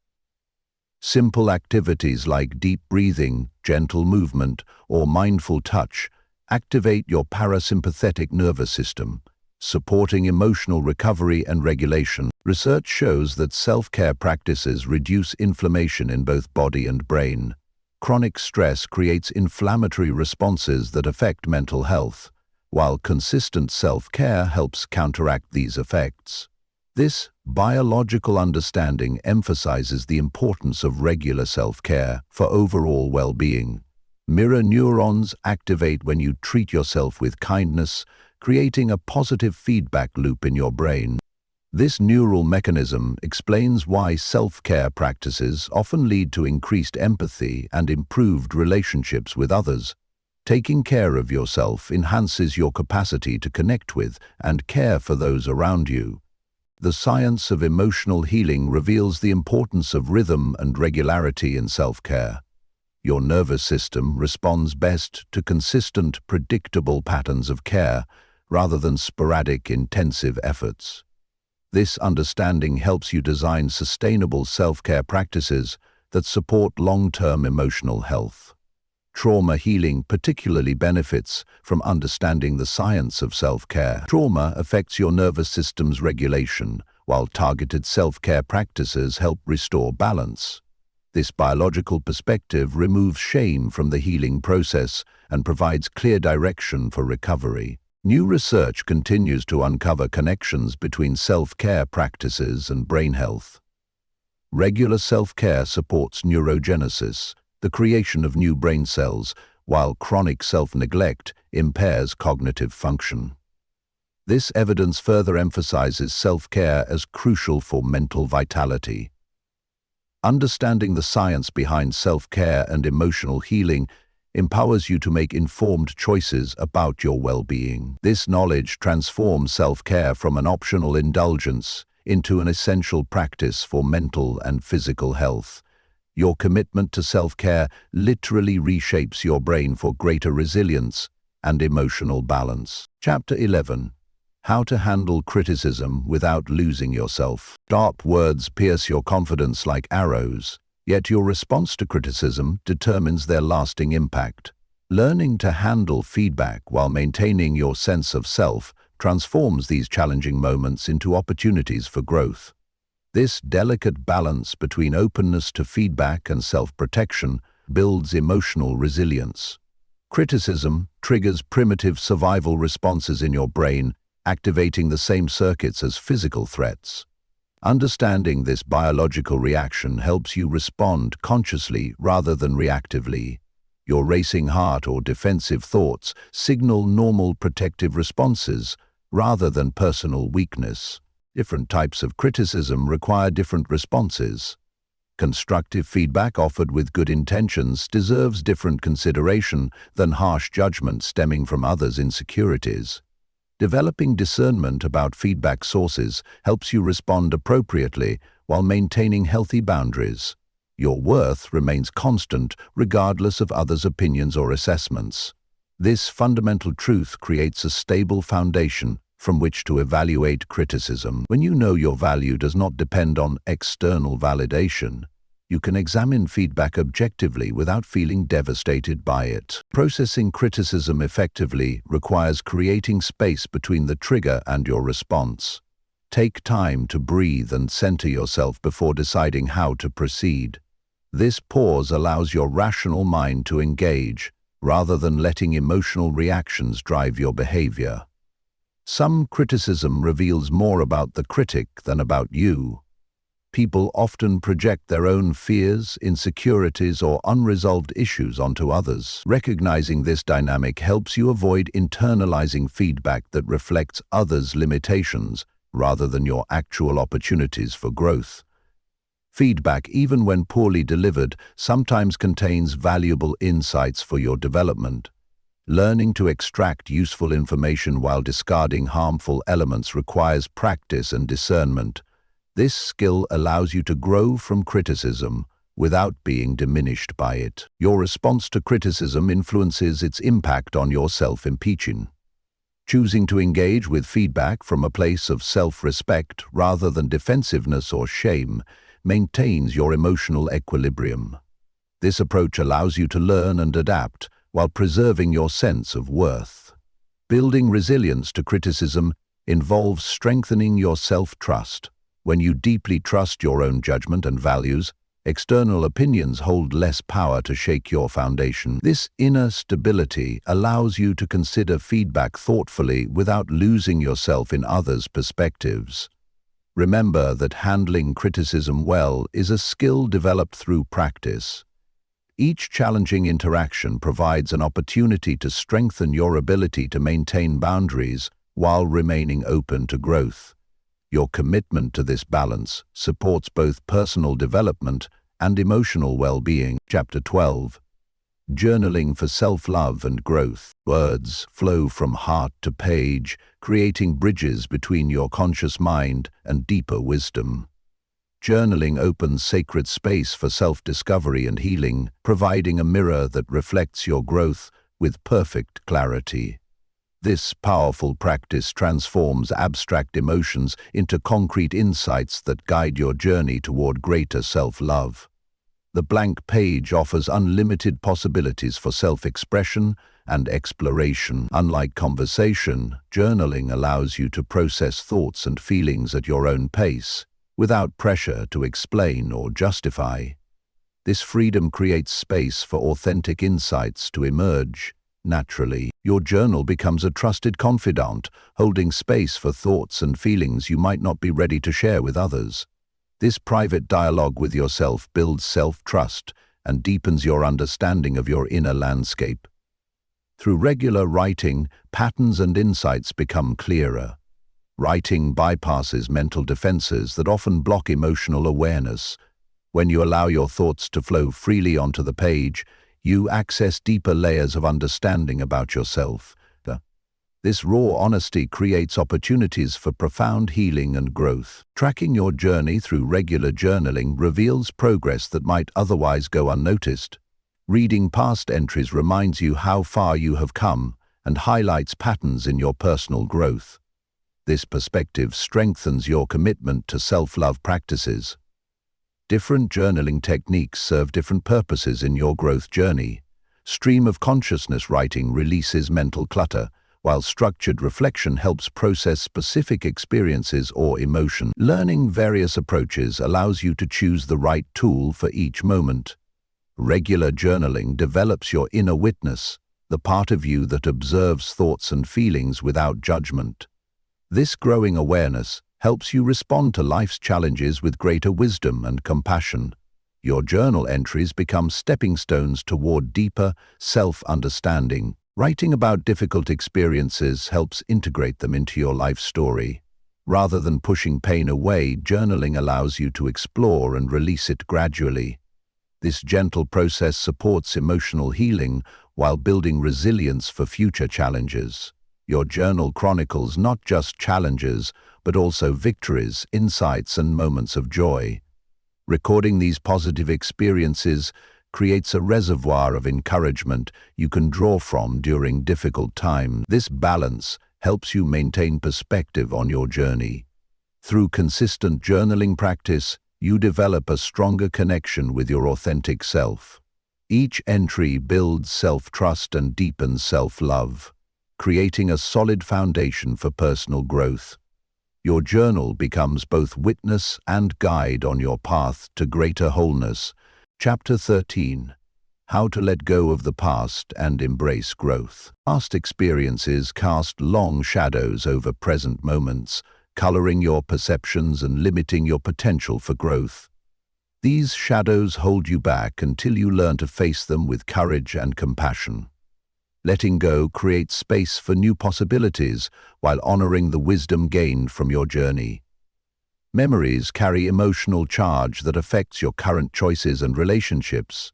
Simple activities like deep breathing, gentle movement, or mindful touch activate your parasympathetic nervous system, supporting emotional recovery and regulation. Research shows that self-care practices reduce inflammation in both body and brain. Chronic stress creates inflammatory responses that affect mental health, while consistent self-care helps counteract these effects. This biological understanding emphasizes the importance of regular self-care for overall well-being. Mirror neurons activate when you treat yourself with kindness, creating a positive feedback loop in your brain. This neural mechanism explains why self-care practices often lead to increased empathy and improved relationships with others. Taking care of yourself enhances your capacity to connect with and care for those around you. The science of emotional healing reveals the importance of rhythm and regularity in self-care. Your nervous system responds best to consistent, predictable patterns of care rather than sporadic, intensive efforts. This understanding helps you design sustainable self-care practices that support long-term emotional health. Trauma healing particularly benefits from understanding the science of self-care. Trauma affects your nervous system's regulation, while targeted self-care practices help restore balance. This biological perspective removes shame from the healing process and provides clear direction for recovery. New research continues to uncover connections between self-care practices and brain health. Regular self-care supports neurogenesis, the creation of new brain cells, while chronic self-neglect impairs cognitive function. This evidence further emphasizes self-care as crucial for mental vitality. Understanding the science behind self-care and emotional healing empowers you to make informed choices about your well-being. This knowledge transforms self-care from an optional indulgence into an essential practice for mental and physical health. Your commitment to self-care literally reshapes your brain for greater resilience and emotional balance. Chapter 11. How to handle criticism without losing yourself. Sharp words pierce your confidence like arrows, yet your response to criticism determines their lasting impact. Learning to handle feedback while maintaining your sense of self transforms these challenging moments into opportunities for growth. This delicate balance between openness to feedback and self-protection builds emotional resilience. Criticism triggers primitive survival responses in your brain, activating the same circuits as physical threats. Understanding this biological reaction helps you respond consciously rather than reactively. Your racing heart or defensive thoughts signal normal protective responses rather than personal weakness. Different types of criticism require different responses. Constructive feedback offered with good intentions deserves different consideration than harsh judgment stemming from others' insecurities. Developing discernment about feedback sources helps you respond appropriately while maintaining healthy boundaries. Your worth remains constant regardless of others' opinions or assessments. This fundamental truth creates a stable foundation from which to evaluate criticism. When you know your value does not depend on external validation, you can examine feedback objectively without feeling devastated by it. Processing criticism effectively requires creating space between the trigger and your response. Take time to breathe and center yourself before deciding how to proceed. This pause allows your rational mind to engage, rather than letting emotional reactions drive your behavior. Some criticism reveals more about the critic than about you. People often project their own fears, insecurities, or unresolved issues onto others. Recognizing this dynamic helps you avoid internalizing feedback that reflects others' limitations rather than your actual opportunities for growth. Feedback, even when poorly delivered, sometimes contains valuable insights for your development. Learning to extract useful information while discarding harmful elements requires practice and discernment. This skill allows you to grow from criticism without being diminished by it. Your response to criticism influences its impact on your self-impeaching. Choosing to engage with feedback from a place of self-respect rather than defensiveness or shame maintains your emotional equilibrium. This approach allows you to learn and adapt while preserving your sense of worth. Building resilience to criticism involves strengthening your self-trust. When you deeply trust your own judgment and values, external opinions hold less power to shake your foundation. This inner stability allows you to consider feedback thoughtfully without losing yourself in others' perspectives. Remember that handling criticism well is a skill developed through practice. Each challenging interaction provides an opportunity to strengthen your ability to maintain boundaries while remaining open to growth. Your commitment to this balance supports both personal development and emotional well-being. Chapter 12. Journaling for self-love and growth. Words flow from heart to page, creating bridges between your conscious mind and deeper wisdom. Journaling opens sacred space for self-discovery and healing, providing a mirror that reflects your growth with perfect clarity. This powerful practice transforms abstract emotions into concrete insights that guide your journey toward greater self-love. The blank page offers unlimited possibilities for self-expression and exploration. Unlike conversation, journaling allows you to process thoughts and feelings at your own pace, without pressure to explain or justify. This freedom creates space for authentic insights to emerge naturally. Your journal becomes a trusted confidant, holding space for thoughts and feelings you might not be ready to share with others. This private dialogue with yourself builds self-trust and deepens your understanding of your inner landscape. Through regular writing, patterns and insights become clearer. Writing bypasses mental defenses that often block emotional awareness. When you allow your thoughts to flow freely onto the page, you access deeper layers of understanding about yourself. This raw honesty creates opportunities for profound healing and growth. Tracking your journey through regular journaling reveals progress that might otherwise go unnoticed. Reading past entries reminds you how far you have come and highlights patterns in your personal growth. This perspective strengthens your commitment to self-love practices. Different journaling techniques serve different purposes in your growth journey. Stream of consciousness writing releases mental clutter, while structured reflection helps process specific experiences or emotion. Learning various approaches allows you to choose the right tool for each moment. Regular journaling develops your inner witness, the part of you that observes thoughts and feelings without judgment. This growing awareness helps you respond to life's challenges with greater wisdom and compassion. Your journal entries become stepping stones toward deeper self-understanding. Writing about difficult experiences helps integrate them into your life story. Rather than pushing pain away, journaling allows you to explore and release it gradually. This gentle process supports emotional healing while building resilience for future challenges. Your journal chronicles not just challenges, but also victories, insights, and moments of joy. Recording these positive experiences creates a reservoir of encouragement you can draw from during difficult times. This balance helps you maintain perspective on your journey. Through consistent journaling practice, you develop a stronger connection with your authentic self. Each entry builds self-trust and deepens self-love, creating a solid foundation for personal growth. Your journal becomes both witness and guide on your path to greater wholeness. Chapter 13. How to let go of the past and embrace growth. Past experiences cast long shadows over present moments, coloring your perceptions and limiting your potential for growth. These shadows hold you back until you learn to face them with courage and compassion. Letting go creates space for new possibilities while honoring the wisdom gained from your journey. Memories carry emotional charge that affects your current choices and relationships.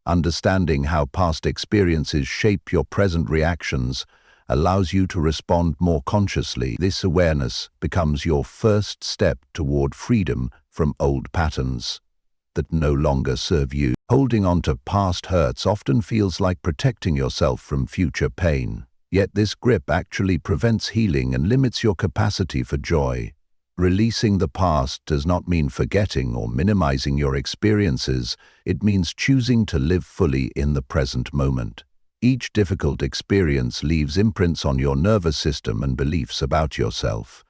Understanding how past experiences shape your present reactions allows you to respond more consciously. This awareness becomes your first step toward freedom from old patterns that no longer serve you. Holding on to past hurts often feels like protecting yourself from future pain. Yet this grip actually prevents healing and limits your capacity for joy. Releasing the past does not mean forgetting or minimizing your experiences. It means choosing to live fully in the present moment. Each difficult experience leaves imprints on your nervous system and beliefs about yourself.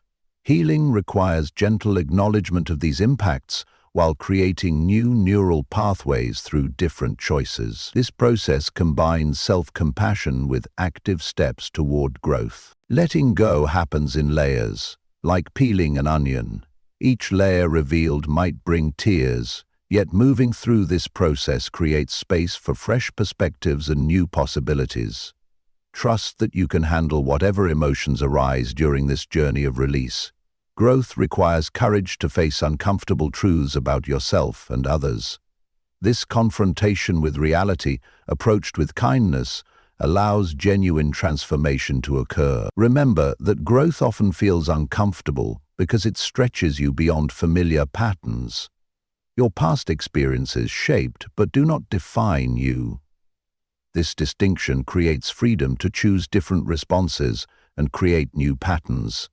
Healing requires gentle acknowledgement of these impacts while creating new neural pathways through different choices. This process combines self-compassion with active steps toward growth. Letting go happens in layers. Like peeling an onion, each layer revealed might bring tears, yet moving through this process creates space for fresh perspectives and new possibilities. Trust that you can handle whatever emotions arise during this journey of release. Growth requires courage to face uncomfortable truths about yourself and others. This confrontation with reality, approached with kindness, allows genuine transformation to occur. Remember that growth often feels uncomfortable because it stretches you beyond familiar patterns. Your past experiences shaped but do not define you. This distinction creates freedom to choose different responses and create new patterns.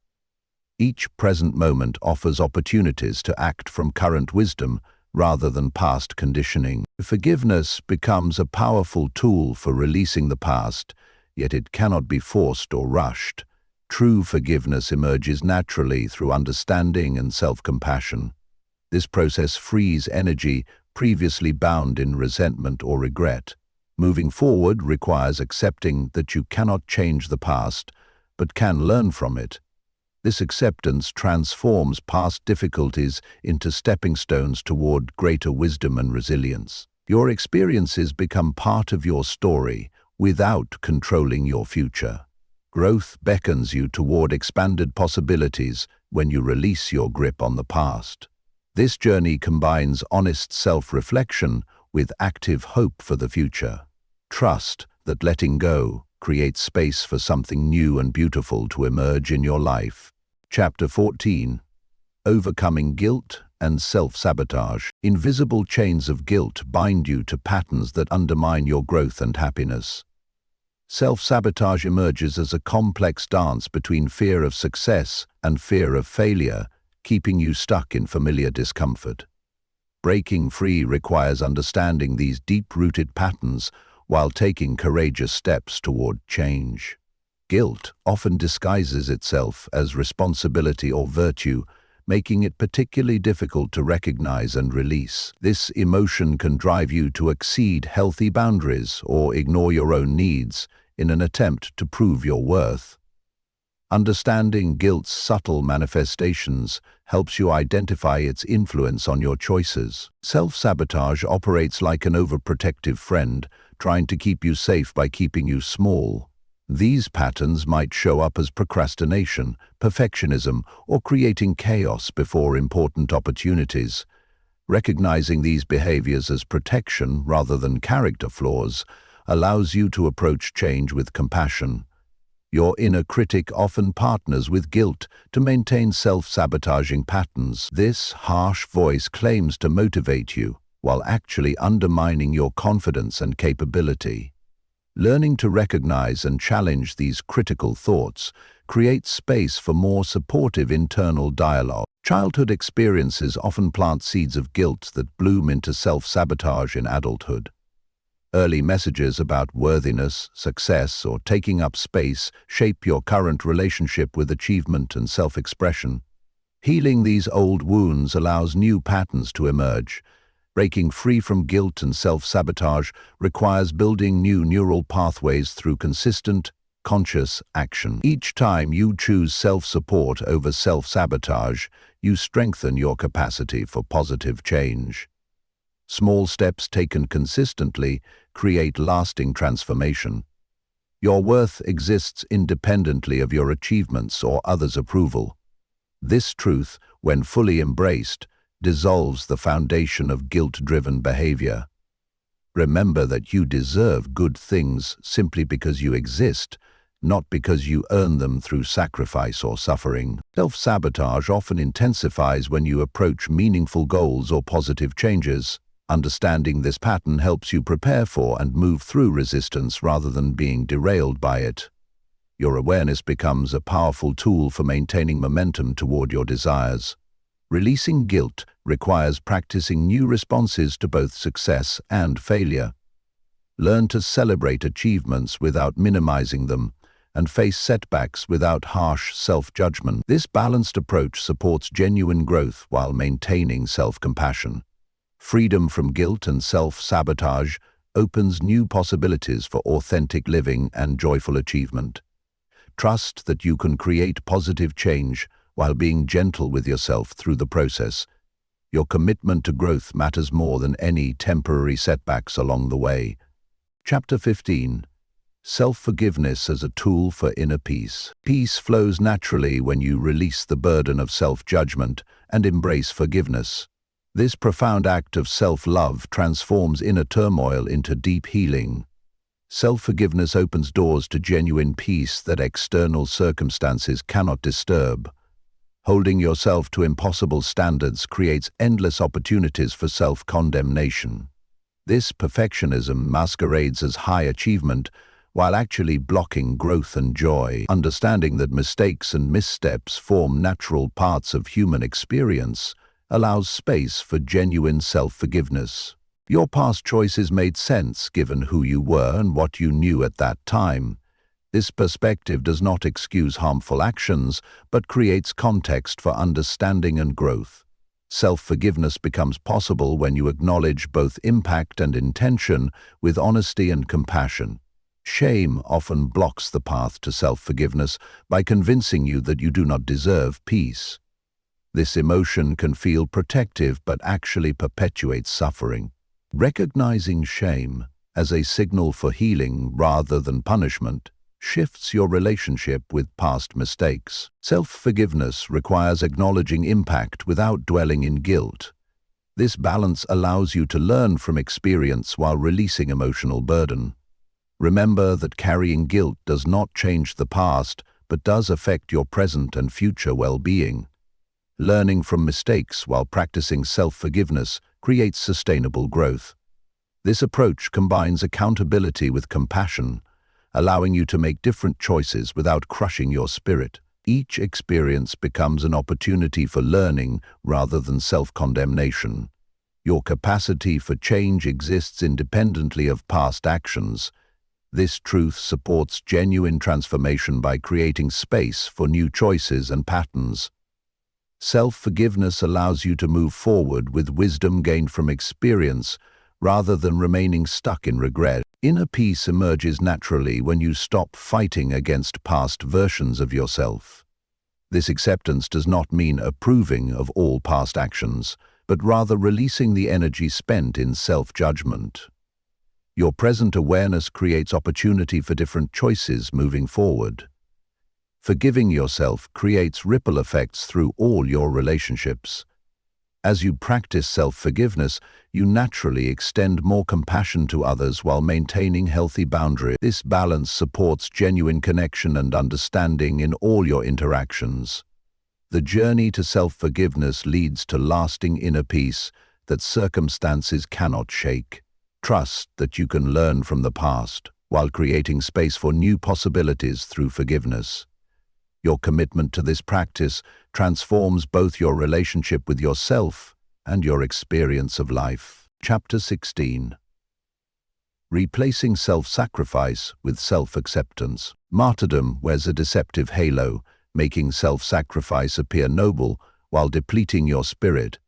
Each present moment offers opportunities to act from current wisdom rather than past conditioning. Forgiveness becomes a powerful tool for releasing the past, yet it cannot be forced or rushed. True forgiveness emerges naturally through understanding and self-compassion. This process frees energy previously bound in resentment or regret. Moving forward requires accepting that you cannot change the past, but can learn from it. This acceptance transforms past difficulties into stepping stones toward greater wisdom and resilience. Your experiences become part of your story without controlling your future. Growth beckons you toward expanded possibilities when you release your grip on the past. This journey combines honest self-reflection with active hope for the future. Trust that letting go creates space for something new and beautiful to emerge in your life. Chapter 14. Overcoming Guilt and Self-Sabotage. Invisible chains of guilt bind you to patterns that undermine your growth and happiness. Self-sabotage emerges as a complex dance between fear of success and fear of failure, keeping you stuck in familiar discomfort. Breaking free requires understanding these deep-rooted patterns while taking courageous steps toward change. Guilt often disguises itself as responsibility or virtue, making it particularly difficult to recognize and release. This emotion can drive you to exceed healthy boundaries or ignore your own needs in an attempt to prove your worth. Understanding guilt's subtle manifestations helps you identify its influence on your choices. Self-sabotage operates like an overprotective friend, trying to keep you safe by keeping you small. These patterns might show up as procrastination, perfectionism, or creating chaos before important opportunities. Recognizing these behaviors as protection rather than character flaws allows you to approach change with compassion. Your inner critic often partners with guilt to maintain self-sabotaging patterns. This harsh voice claims to motivate you, while actually undermining your confidence and capability. Learning to recognize and challenge these critical thoughts creates space for more supportive internal dialogue. Childhood experiences often plant seeds of guilt that bloom into self-sabotage in adulthood. Early messages about worthiness, success, or taking up space shape your current relationship with achievement and self-expression. Healing these old wounds allows new patterns to emerge. Breaking free from guilt and self-sabotage requires building new neural pathways through consistent, conscious action. Each time you choose self-support over self-sabotage, you strengthen your capacity for positive change. Small steps taken consistently create lasting transformation. Your worth exists independently of your achievements or others' approval. This truth, when fully embraced, dissolves the foundation of guilt-driven behavior. Remember that you deserve good things simply because you exist, not because you earn them through sacrifice or suffering. Self-sabotage often intensifies when you approach meaningful goals or positive changes. Understanding this pattern helps you prepare for and move through resistance rather than being derailed by it. Your awareness becomes a powerful tool for maintaining momentum toward your desires. Releasing guilt requires practicing new responses to both success and failure. Learn to celebrate achievements without minimizing them and face setbacks without harsh self-judgment. This balanced approach supports genuine growth while maintaining self-compassion. Freedom from guilt and self-sabotage opens new possibilities for authentic living and joyful achievement. Trust that you can create positive change while being gentle with yourself through the process. Your commitment to growth matters more than any temporary setbacks along the way. Chapter 15. Self-forgiveness as a tool for inner peace. Peace flows naturally when you release the burden of self-judgment and embrace forgiveness. This profound act of self-love transforms inner turmoil into deep healing. Self-forgiveness opens doors to genuine peace that external circumstances cannot disturb. Holding yourself to impossible standards creates endless opportunities for self-condemnation. This perfectionism masquerades as high achievement while actually blocking growth and joy. Understanding that mistakes and missteps form natural parts of human experience allows space for genuine self-forgiveness. Your past choices made sense given who you were and what you knew at that time. This perspective does not excuse harmful actions, but creates context for understanding and growth. Self-forgiveness becomes possible when you acknowledge both impact and intention with honesty and compassion. Shame often blocks the path to self-forgiveness by convincing you that you do not deserve peace. This emotion can feel protective but actually perpetuates suffering. Recognizing shame as a signal for healing rather than punishment shifts your relationship with past mistakes. Self-forgiveness requires acknowledging impact without dwelling in guilt. This balance allows you to learn from experience while releasing emotional burden. Remember that carrying guilt does not change the past, but does affect your present and future well-being. Learning from mistakes while practicing self-forgiveness creates sustainable growth. This approach combines accountability with compassion, allowing you to make different choices without crushing your spirit. Each experience becomes an opportunity for learning rather than self-condemnation. Your capacity for change exists independently of past actions. This truth supports genuine transformation by creating space for new choices and patterns. Self-forgiveness allows you to move forward with wisdom gained from experience rather than remaining stuck in regret. Inner peace emerges naturally when you stop fighting against past versions of yourself. This acceptance does not mean approving of all past actions, but rather releasing the energy spent in self-judgment. Your present awareness creates opportunity for different choices moving forward. Forgiving yourself creates ripple effects through all your relationships. As you practice self-forgiveness, you naturally extend more compassion to others while maintaining healthy boundaries. This balance supports genuine connection and understanding in all your interactions. The journey to self-forgiveness leads to lasting inner peace that circumstances cannot shake. Trust that you can learn from the past while creating space for new possibilities through forgiveness. Your commitment to this practice transforms both your relationship with yourself and your experience of life. Chapter 16. Replacing self-sacrifice with self-acceptance. Martyrdom wears a deceptive halo, making self-sacrifice appear noble while depleting your spirit.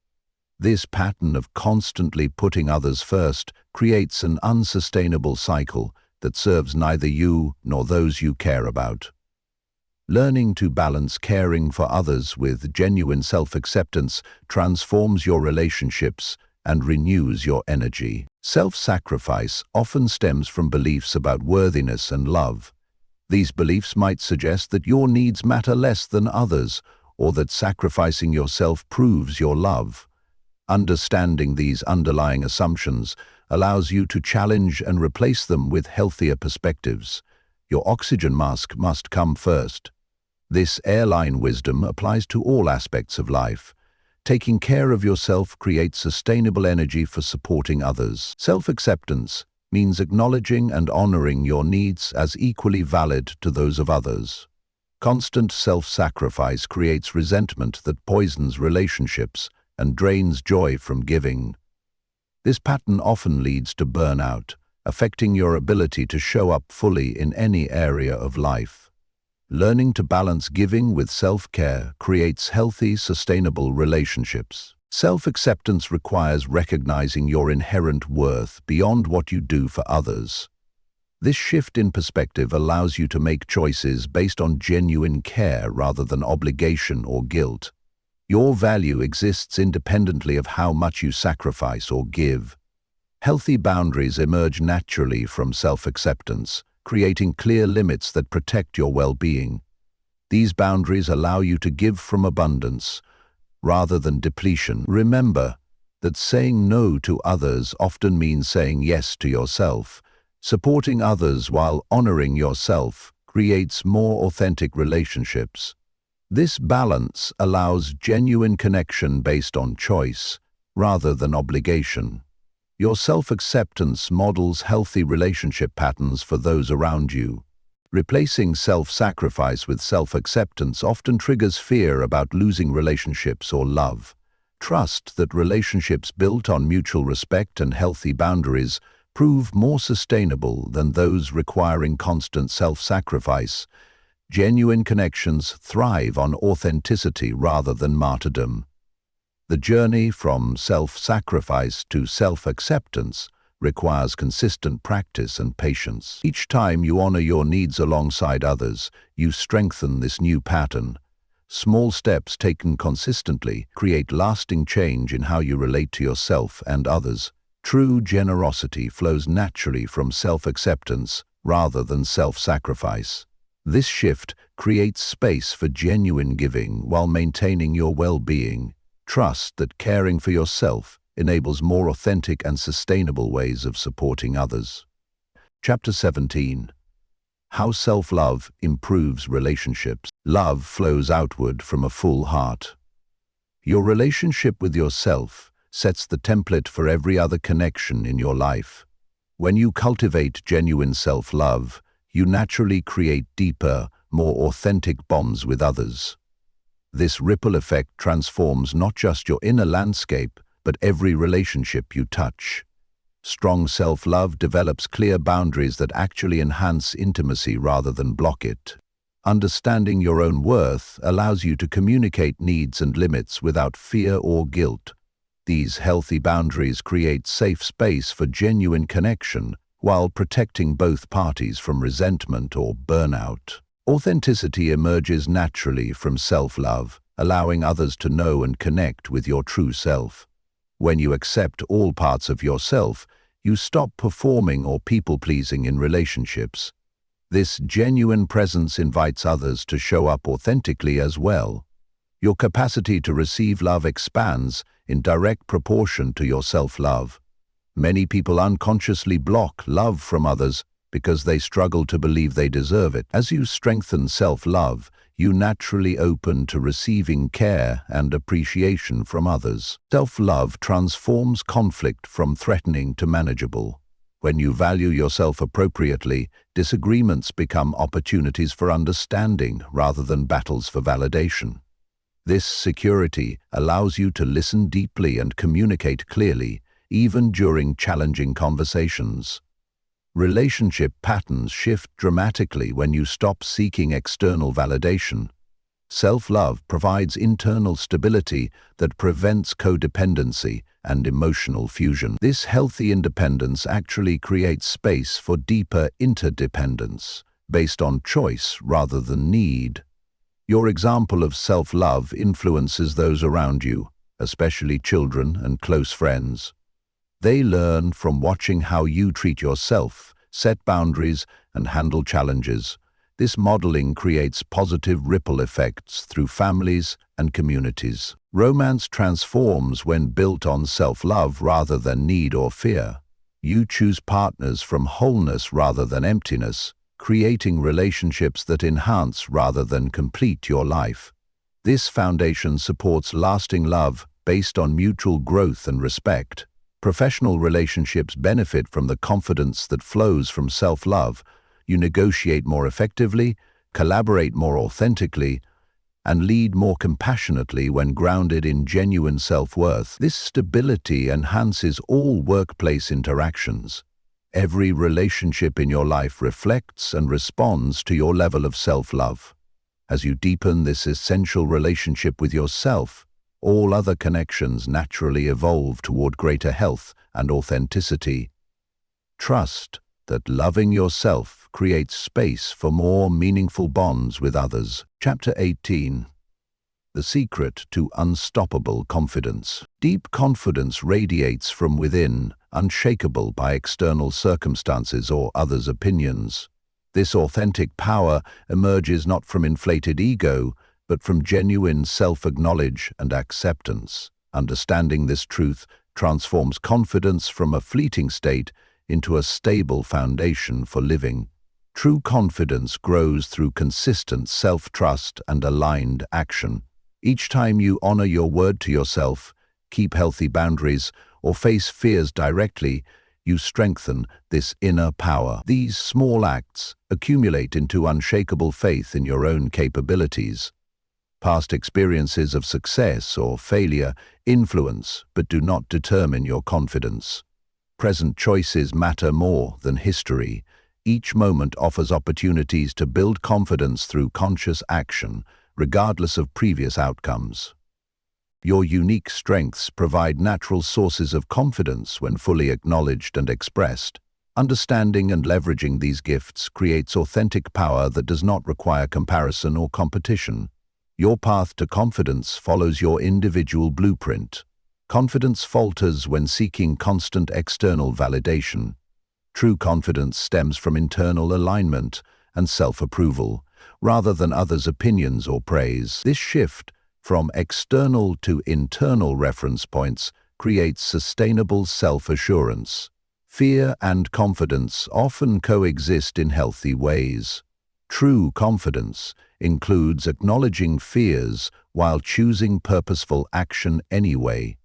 This pattern of constantly putting others first creates an unsustainable cycle that serves neither you nor those you care about. Learning to balance caring for others with genuine self-acceptance transforms your relationships and renews your energy. Self-sacrifice often stems from beliefs about worthiness and love. These beliefs might suggest that your needs matter less than others, or that sacrificing yourself proves your love. Understanding these underlying assumptions allows you to challenge and replace them with healthier perspectives. Your oxygen mask must come first. This airline wisdom applies to all aspects of life. Taking care of yourself creates sustainable energy for supporting others. Self-acceptance means acknowledging and honoring your needs as equally valid to those of others. Constant self-sacrifice creates resentment that poisons relationships and drains joy from giving. This pattern often leads to burnout, affecting your ability to show up fully in any area of life. Learning to balance giving with self-care creates healthy, sustainable relationships. Self-acceptance requires recognizing your inherent worth beyond what you do for others. This shift in perspective allows you to make choices based on genuine care rather than obligation or guilt. Your value exists independently of how much you sacrifice or give. Healthy boundaries emerge naturally from self-acceptance, creating clear limits that protect your well-being. These boundaries allow you to give from abundance rather than depletion. Remember that saying no to others often means saying yes to yourself. Supporting others while honoring yourself creates more authentic relationships. This balance allows genuine connection based on choice rather than obligation. Your self-acceptance models healthy relationship patterns for those around you. Replacing self-sacrifice with self-acceptance often triggers fear about losing relationships or love. Trust that relationships built on mutual respect and healthy boundaries prove more sustainable than those requiring constant self-sacrifice. Genuine connections thrive on authenticity rather than martyrdom. The journey from self-sacrifice to self-acceptance requires consistent practice and patience. Each time you honor your needs alongside others, you strengthen this new pattern. Small steps taken consistently create lasting change in how you relate to yourself and others. True generosity flows naturally from self-acceptance rather than self-sacrifice. This shift creates space for genuine giving while maintaining your well-being. Trust that caring for yourself enables more authentic and sustainable ways of supporting others. Chapter 17. How self-love improves relationships. Love flows outward from a full heart. Your relationship with yourself sets the template for every other connection in your life. When you cultivate genuine self-love, you naturally create deeper, more authentic bonds with others. This ripple effect transforms not just your inner landscape, but every relationship you touch. Strong self-love develops clear boundaries that actually enhance intimacy rather than block it. Understanding your own worth allows you to communicate needs and limits without fear or guilt. These healthy boundaries create safe space for genuine connection while protecting both parties from resentment or burnout. Authenticity emerges naturally from self-love, allowing others to know and connect with your true self. When you accept all parts of yourself, you stop performing or people-pleasing in relationships. This genuine presence invites others to show up authentically as well. Your capacity to receive love expands in direct proportion to your self-love. Many people unconsciously block love from others because they struggle to believe they deserve it. As you strengthen self-love, you naturally open to receiving care and appreciation from others. Self-love transforms conflict from threatening to manageable. When you value yourself appropriately, disagreements become opportunities for understanding rather than battles for validation. This security allows you to listen deeply and communicate clearly, even during challenging conversations. Relationship patterns shift dramatically when you stop seeking external validation. Self-love provides internal stability that prevents codependency and emotional fusion. This healthy independence actually creates space for deeper interdependence, based on choice rather than need. Your example of self-love influences those around you, especially children and close friends. They learn from watching how you treat yourself, set boundaries, and handle challenges. This modeling creates positive ripple effects through families and communities. Romance transforms when built on self-love rather than need or fear. You choose partners from wholeness rather than emptiness, creating relationships that enhance rather than complete your life. This foundation supports lasting love based on mutual growth and respect. Professional relationships benefit from the confidence that flows from self-love. You negotiate more effectively, collaborate more authentically, and lead more compassionately when grounded in genuine self-worth. This stability enhances all workplace interactions. Every relationship in your life reflects and responds to your level of self-love. As you deepen this essential relationship with yourself, all other connections naturally evolve toward greater health and authenticity. Trust that loving yourself creates space for more meaningful bonds with others. Chapter 18. The secret to unstoppable confidence. Deep confidence radiates from within, unshakable by external circumstances or others' opinions. This authentic power emerges not from inflated ego, but from genuine self-acknowledge and acceptance. Understanding this truth transforms confidence from a fleeting state into a stable foundation for living. True confidence grows through consistent self-trust and aligned action. Each time you honor your word to yourself, keep healthy boundaries, or face fears directly, you strengthen this inner power. These small acts accumulate into unshakable faith in your own capabilities. Past experiences of success or failure influence but do not determine your confidence. Present choices matter more than history. Each moment offers opportunities to build confidence through conscious action, regardless of previous outcomes. Your unique strengths provide natural sources of confidence when fully acknowledged and expressed. Understanding and leveraging these gifts creates authentic power that does not require comparison or competition. Your path to confidence follows your individual blueprint. Confidence falters when seeking constant external validation. True confidence stems from internal alignment and self-approval, rather than others' opinions or praise. This shift from external to internal reference points creates sustainable self-assurance. Fear and confidence often coexist in healthy ways. True confidence includes acknowledging fears while choosing purposeful action anyway.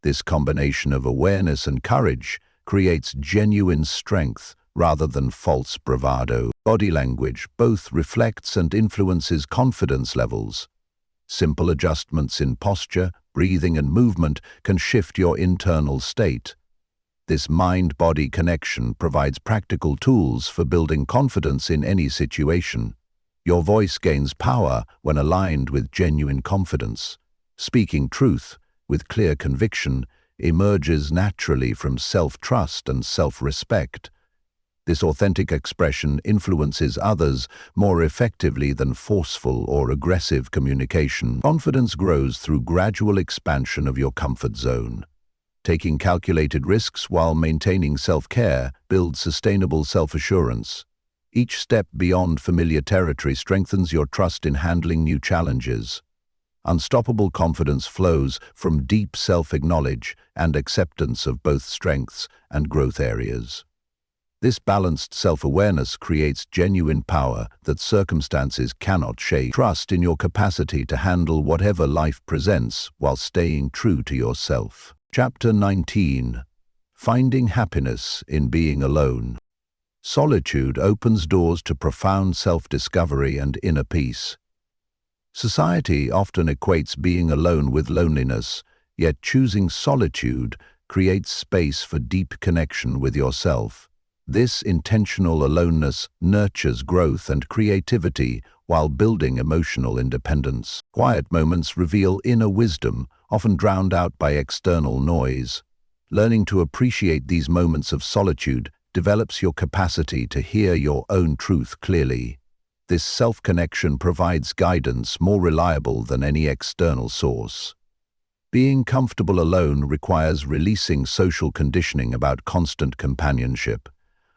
This combination of awareness and courage creates genuine strength rather than false bravado. Body language both reflects and influences confidence levels. Simple adjustments in posture, breathing, and movement can shift your internal state. This mind-body connection provides practical tools for building confidence in any situation. Your voice gains power when aligned with genuine confidence. Speaking truth with clear conviction emerges naturally from self-trust and self-respect. This authentic expression influences others more effectively than forceful or aggressive communication. Confidence grows through gradual expansion of your comfort zone. Taking calculated risks while maintaining self-care builds sustainable self-assurance. Each step beyond familiar territory strengthens your trust in handling new challenges. Unstoppable confidence flows from deep self-acknowledge and acceptance of both strengths and growth areas. This balanced self-awareness creates genuine power that circumstances cannot shake. Trust in your capacity to handle whatever life presents while staying true to yourself. Chapter 19. Finding happiness in being alone. Solitude opens doors to profound self-discovery and inner peace. Society often equates being alone with loneliness, yet choosing solitude creates space for deep connection with yourself. This intentional aloneness nurtures growth and creativity while building emotional independence. Quiet moments reveal inner wisdom, often drowned out by external noise. Learning to appreciate these moments of solitude develops your capacity to hear your own truth clearly. This self-connection provides guidance more reliable than any external source. Being comfortable alone requires releasing social conditioning about constant companionship.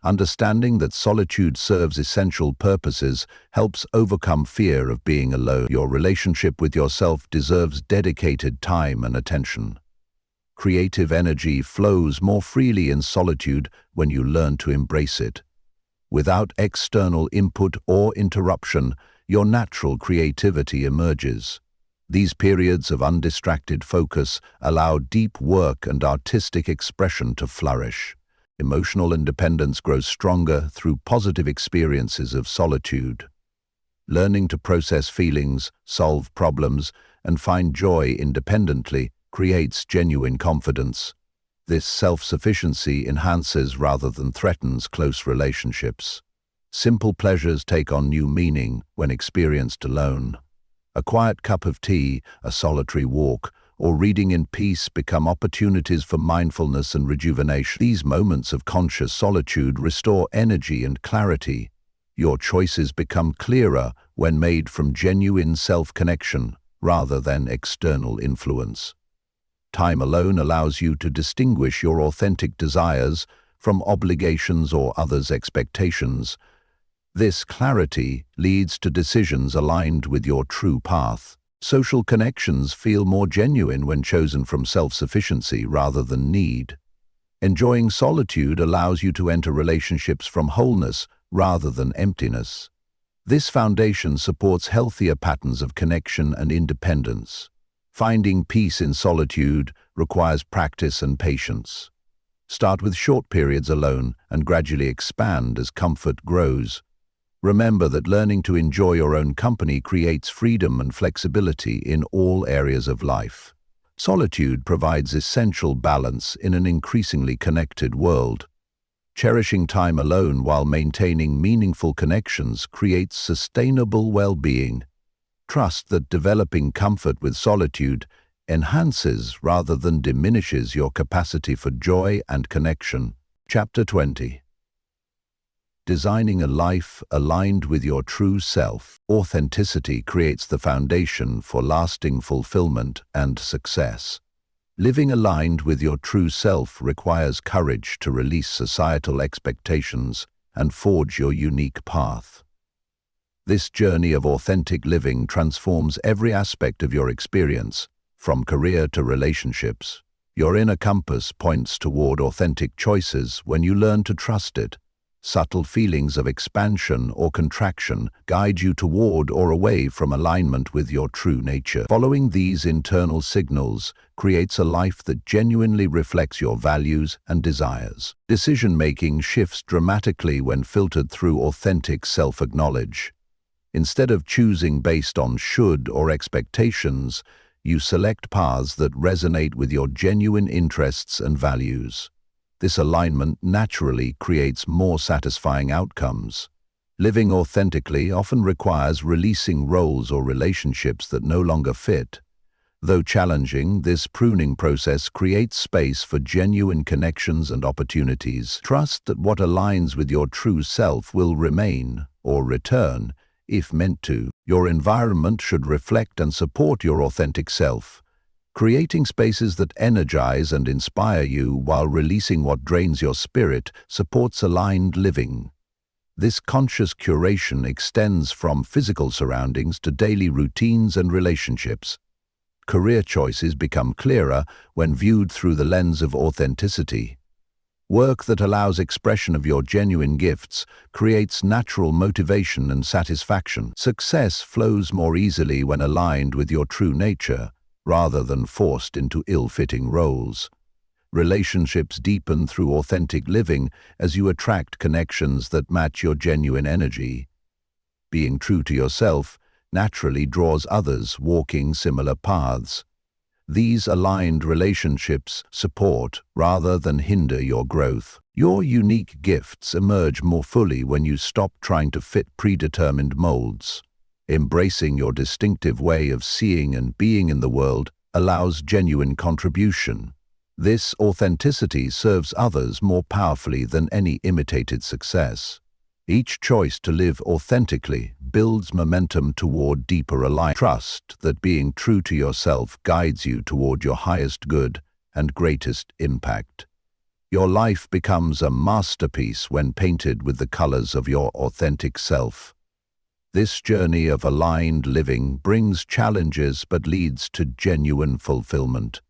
Understanding that solitude serves essential purposes helps overcome fear of being alone. Your relationship with yourself deserves dedicated time and attention. Creative energy flows more freely in solitude when you learn to embrace it. Without external input or interruption, your natural creativity emerges. These periods of undistracted focus allow deep work and artistic expression to flourish. Emotional independence grows stronger through positive experiences of solitude. Learning to process feelings, solve problems, and find joy independently creates genuine confidence. This self-sufficiency enhances rather than threatens close relationships. Simple pleasures take on new meaning when experienced alone. A quiet cup of tea, a solitary walk, or reading in peace become opportunities for mindfulness and rejuvenation. These moments of conscious solitude restore energy and clarity. Your choices become clearer when made from genuine self-connection rather than external influence. Time alone allows you to distinguish your authentic desires from obligations or others' expectations. This clarity leads to decisions aligned with your true path. Social connections feel more genuine when chosen from self-sufficiency rather than need. Enjoying solitude allows you to enter relationships from wholeness rather than emptiness. This foundation supports healthier patterns of connection and independence. Finding peace in solitude requires practice and patience. Start with short periods alone and gradually expand as comfort grows. Remember that learning to enjoy your own company creates freedom and flexibility in all areas of life. Solitude provides essential balance in an increasingly connected world. Cherishing time alone while maintaining meaningful connections creates sustainable well-being. Trust that developing comfort with solitude enhances rather than diminishes your capacity for joy and connection. Chapter 20. Designing a life aligned with your true self. Authenticity creates the foundation for lasting fulfillment and success. Living aligned with your true self requires courage to release societal expectations and forge your unique path. This journey of authentic living transforms every aspect of your experience, from career to relationships. Your inner compass points toward authentic choices when you learn to trust it. Subtle feelings of expansion or contraction guide you toward or away from alignment with your true nature. Following these internal signals creates a life that genuinely reflects your values and desires. Decision-making shifts dramatically when filtered through authentic self-acknowledge. Instead of choosing based on should or expectations, you select paths that resonate with your genuine interests and values. This alignment naturally creates more satisfying outcomes. Living authentically often requires releasing roles or relationships that no longer fit. Though challenging, this pruning process creates space for genuine connections and opportunities. Trust that what aligns with your true self will remain or return, if meant to. Your environment should reflect and support your authentic self. Creating spaces that energize and inspire you while releasing what drains your spirit supports aligned living. This conscious curation extends from physical surroundings to daily routines and relationships. Career choices become clearer when viewed through the lens of authenticity. Work that allows expression of your genuine gifts creates natural motivation and satisfaction. Success flows more easily when aligned with your true nature, rather than forced into ill-fitting roles. Relationships deepen through authentic living as you attract connections that match your genuine energy. Being true to yourself naturally draws others walking similar paths. These aligned relationships support rather than hinder your growth. Your unique gifts emerge more fully when you stop trying to fit predetermined molds. Embracing your distinctive way of seeing and being in the world allows genuine contribution. This authenticity serves others more powerfully than any imitated success. Each choice to live authentically builds momentum toward deeper alignment. Trust that being true to yourself guides you toward your highest good and greatest impact. Your life becomes a masterpiece when painted with the colors of your authentic self. This journey of aligned living brings challenges but leads to genuine fulfillment.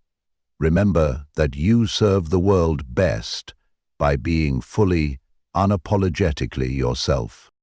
Remember that you serve the world best by being fully, unapologetically yourself.